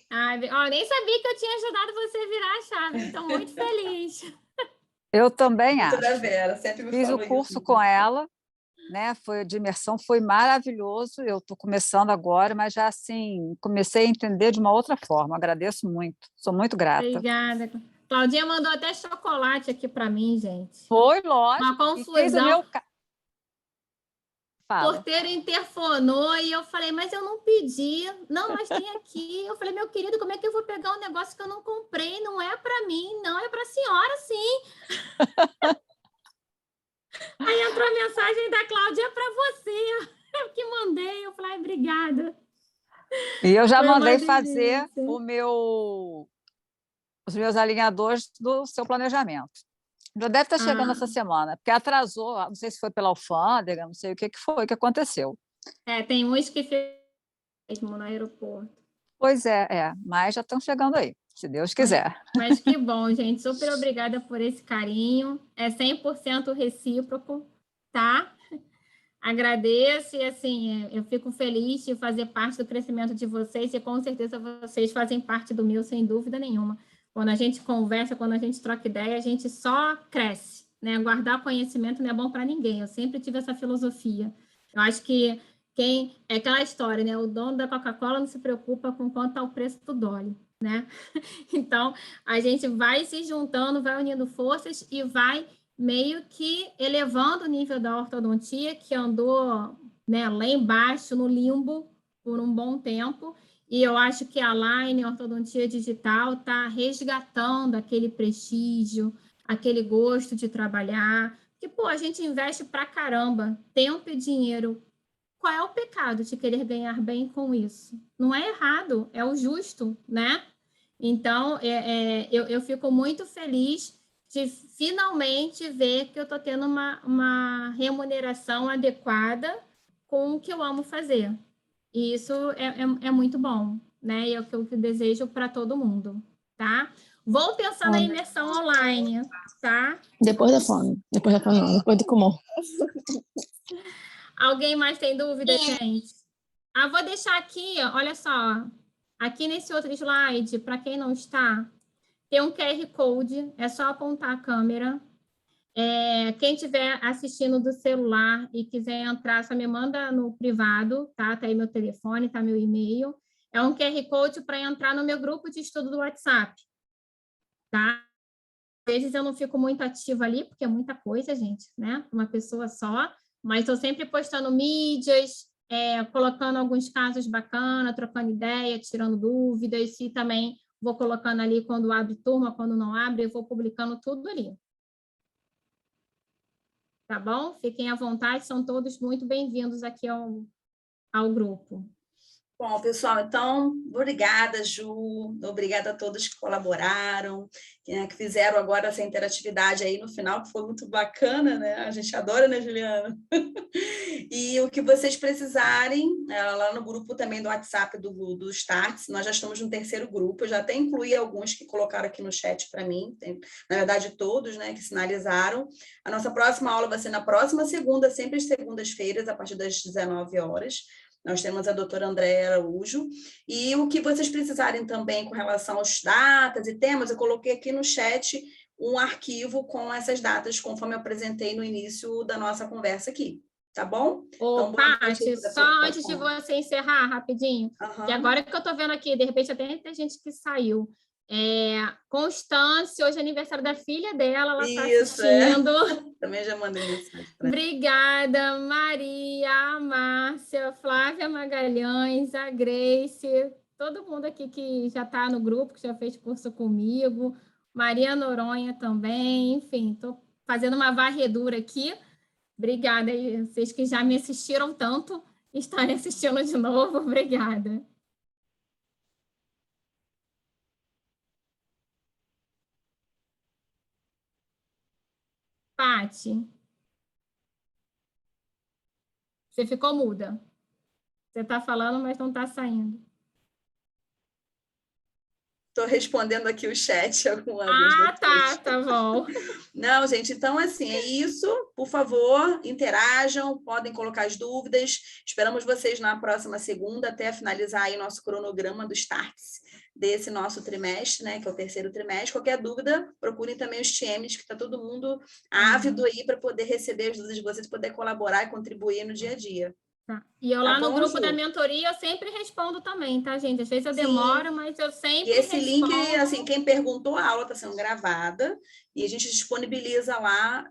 B: Nem sabia que eu tinha ajudado você a virar a chave, estou muito feliz.
D: Eu também acho.
A: Da Vera, sempre me
D: Fiz o curso isso. Com ela, né? De imersão, foi maravilhoso. Eu estou começando agora, mas já assim comecei a entender de uma outra forma. Agradeço muito, sou muito grata.
B: Obrigada. Claudinha mandou até chocolate aqui para mim, gente.
D: Foi, lógico.
B: Uma confusão.
D: Meu...
B: O porteiro interfonou e eu falei, mas eu não pedi. Não, mas tem aqui. Eu falei, meu querido, como é que eu vou pegar um negócio que eu não comprei? Não é para mim, não, é para a senhora, sim. Aí entrou a mensagem da Cláudia para você. Eu que mandei. Eu falei, obrigada.
D: E eu já mandei fazer os meus alinhadores do seu planejamento. Já deve estar chegando essa semana, porque atrasou, não sei se foi pela alfândega, não sei o que foi que aconteceu.
B: Tem uns que fez mesmo no aeroporto.
D: Pois mas já estão chegando aí, se Deus quiser.
B: Mas que bom, gente. Super obrigada por esse carinho. É 100% recíproco, tá? Agradeço e, assim, eu fico feliz de fazer parte do crescimento de vocês e, com certeza, vocês fazem parte do meu, sem dúvida nenhuma. Quando a gente conversa, quando a gente troca ideia, a gente só cresce, né? Guardar conhecimento não é bom para ninguém. Eu sempre tive essa filosofia. Eu acho que é aquela história, né? O dono da Coca-Cola não se preocupa com quanto está o preço do dólar, né? Então, a gente vai se juntando, vai unindo forças e vai meio que elevando o nível da ortodontia, que andou, né, lá embaixo, no limbo, por um bom tempo. E eu acho que a Line Ortodontia Digital está resgatando aquele prestígio, aquele gosto de trabalhar. Que, a gente investe pra caramba, tempo e dinheiro. Qual é o pecado de querer ganhar bem com isso? Não é errado, é o justo, né? Então, eu fico muito feliz de finalmente ver que eu estou tendo uma remuneração adequada com o que eu amo fazer. E isso é muito bom, né? E é o que eu desejo para todo mundo, tá? Vou pensar na imersão online, tá?
I: Depois da fome não, depois do comer.
B: Alguém mais tem dúvida, gente? Vou deixar aqui, olha só, aqui nesse outro slide, para quem não está, tem um QR Code, é só apontar a câmera. Quem estiver assistindo do celular e quiser entrar, só me manda no privado, tá? Tá aí meu telefone, tá meu e-mail. É um QR Code para entrar no meu grupo de estudo do WhatsApp, tá? vezes eu não fico muito ativa ali, porque é muita coisa, gente, né? Uma pessoa só, mas estou sempre postando mídias, colocando alguns casos bacanas, trocando ideia, tirando dúvidas, e também vou colocando ali quando abre turma, quando não abre, eu vou publicando tudo ali. Tá bom? Fiquem à vontade, são todos muito bem-vindos aqui ao grupo.
A: Bom, pessoal, então, obrigada, Ju, obrigada a todos que colaboraram, que fizeram agora essa interatividade aí no final, que foi muito bacana, né? A gente adora, né, Juliana? E o que vocês precisarem, lá no grupo também do WhatsApp do Startse, nós já estamos no 3º grupo, eu já até incluí alguns que colocaram aqui no chat para mim, na verdade todos, né, que sinalizaram. A nossa próxima aula vai ser na próxima segunda, sempre às segundas-feiras, a partir das 19 horas. Nós temos a doutora Andréa Araújo, e o que vocês precisarem também com relação aos datas e temas, eu coloquei aqui no chat um arquivo com essas datas, conforme eu apresentei no início da nossa conversa aqui, tá bom?
B: Ô, então, Paty, só antes de você encerrar, rapidinho, e agora que eu estou vendo aqui, de repente até tem gente que saiu, Constância, hoje é aniversário da filha dela, ela está assistindo.
A: Também já mandei mensagem para ela.
B: Obrigada, Maria, a Márcia, Flávia Magalhães, a Grace, todo mundo aqui que já está no grupo, que já fez curso comigo, Maria Noronha também, enfim, estou fazendo uma varredura aqui. Obrigada, vocês que já me assistiram tanto, estarem assistindo de novo, obrigada. Paty, você ficou muda. Você está falando, mas não está saindo.
A: Estou respondendo aqui o chat.
B: Tá bom.
A: Não, gente, então, assim, é isso. Por favor, interajam, podem colocar as dúvidas. Esperamos vocês na próxima segunda, até finalizar aí o nosso cronograma do Startse desse nosso trimestre, né, que é o 3º trimestre. Qualquer dúvida, procurem também os TMs, que está todo mundo ávido aí para poder receber as dúvidas de vocês, poder colaborar e contribuir no dia a dia.
B: Tá. E eu lá no grupo da mentoria, eu sempre respondo também, tá, gente? Às vezes eu demoro, mas eu sempre respondo.
A: E esse link, assim, quem perguntou, a aula está sendo gravada, e a gente disponibiliza lá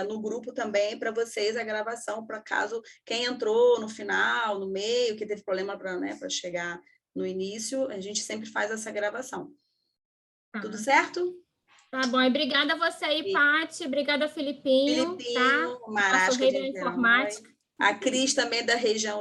A: no grupo também para vocês a gravação, para caso quem entrou no final, no meio, que teve problema para chegar no início, a gente sempre faz essa gravação. Tá. Tudo certo?
B: Tá bom, e obrigada a você aí, Paty, obrigada, Filipinho, tá?
A: Marasca
B: rei da informática.
A: A Cris também da região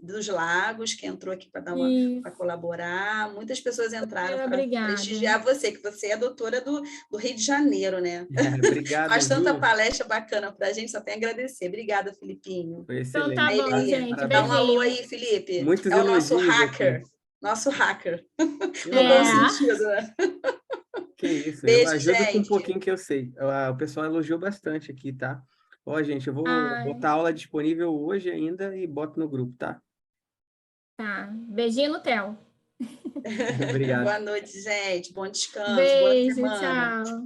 A: dos Lagos, que entrou aqui para colaborar. Muitas pessoas entraram para prestigiar você, que você é doutora do Rio de Janeiro, né?
C: Obrigado,
A: faz tanta palestra bacana para a gente, só tem a agradecer. Obrigada, Filipinho.
C: Foi excelente.
B: Então tá bom, gente.
A: Dá um alô aí, Felipe.
C: Muitos
A: o nosso
C: elogios
A: hacker.
C: Aqui.
A: Nosso hacker. No bom sentido, né?
C: Que isso,
A: Beijo,
C: eu ajudo
A: gente.
C: com um pouquinho que eu sei. O pessoal elogiou bastante aqui, tá? Ó, gente, eu vou botar a aula disponível hoje ainda e boto no grupo, tá?
B: Tá. Beijinho no Theo.
C: Obrigado.
A: Boa noite, gente. Bom descanso.
B: Beijo,
A: boa semana.
B: tchau.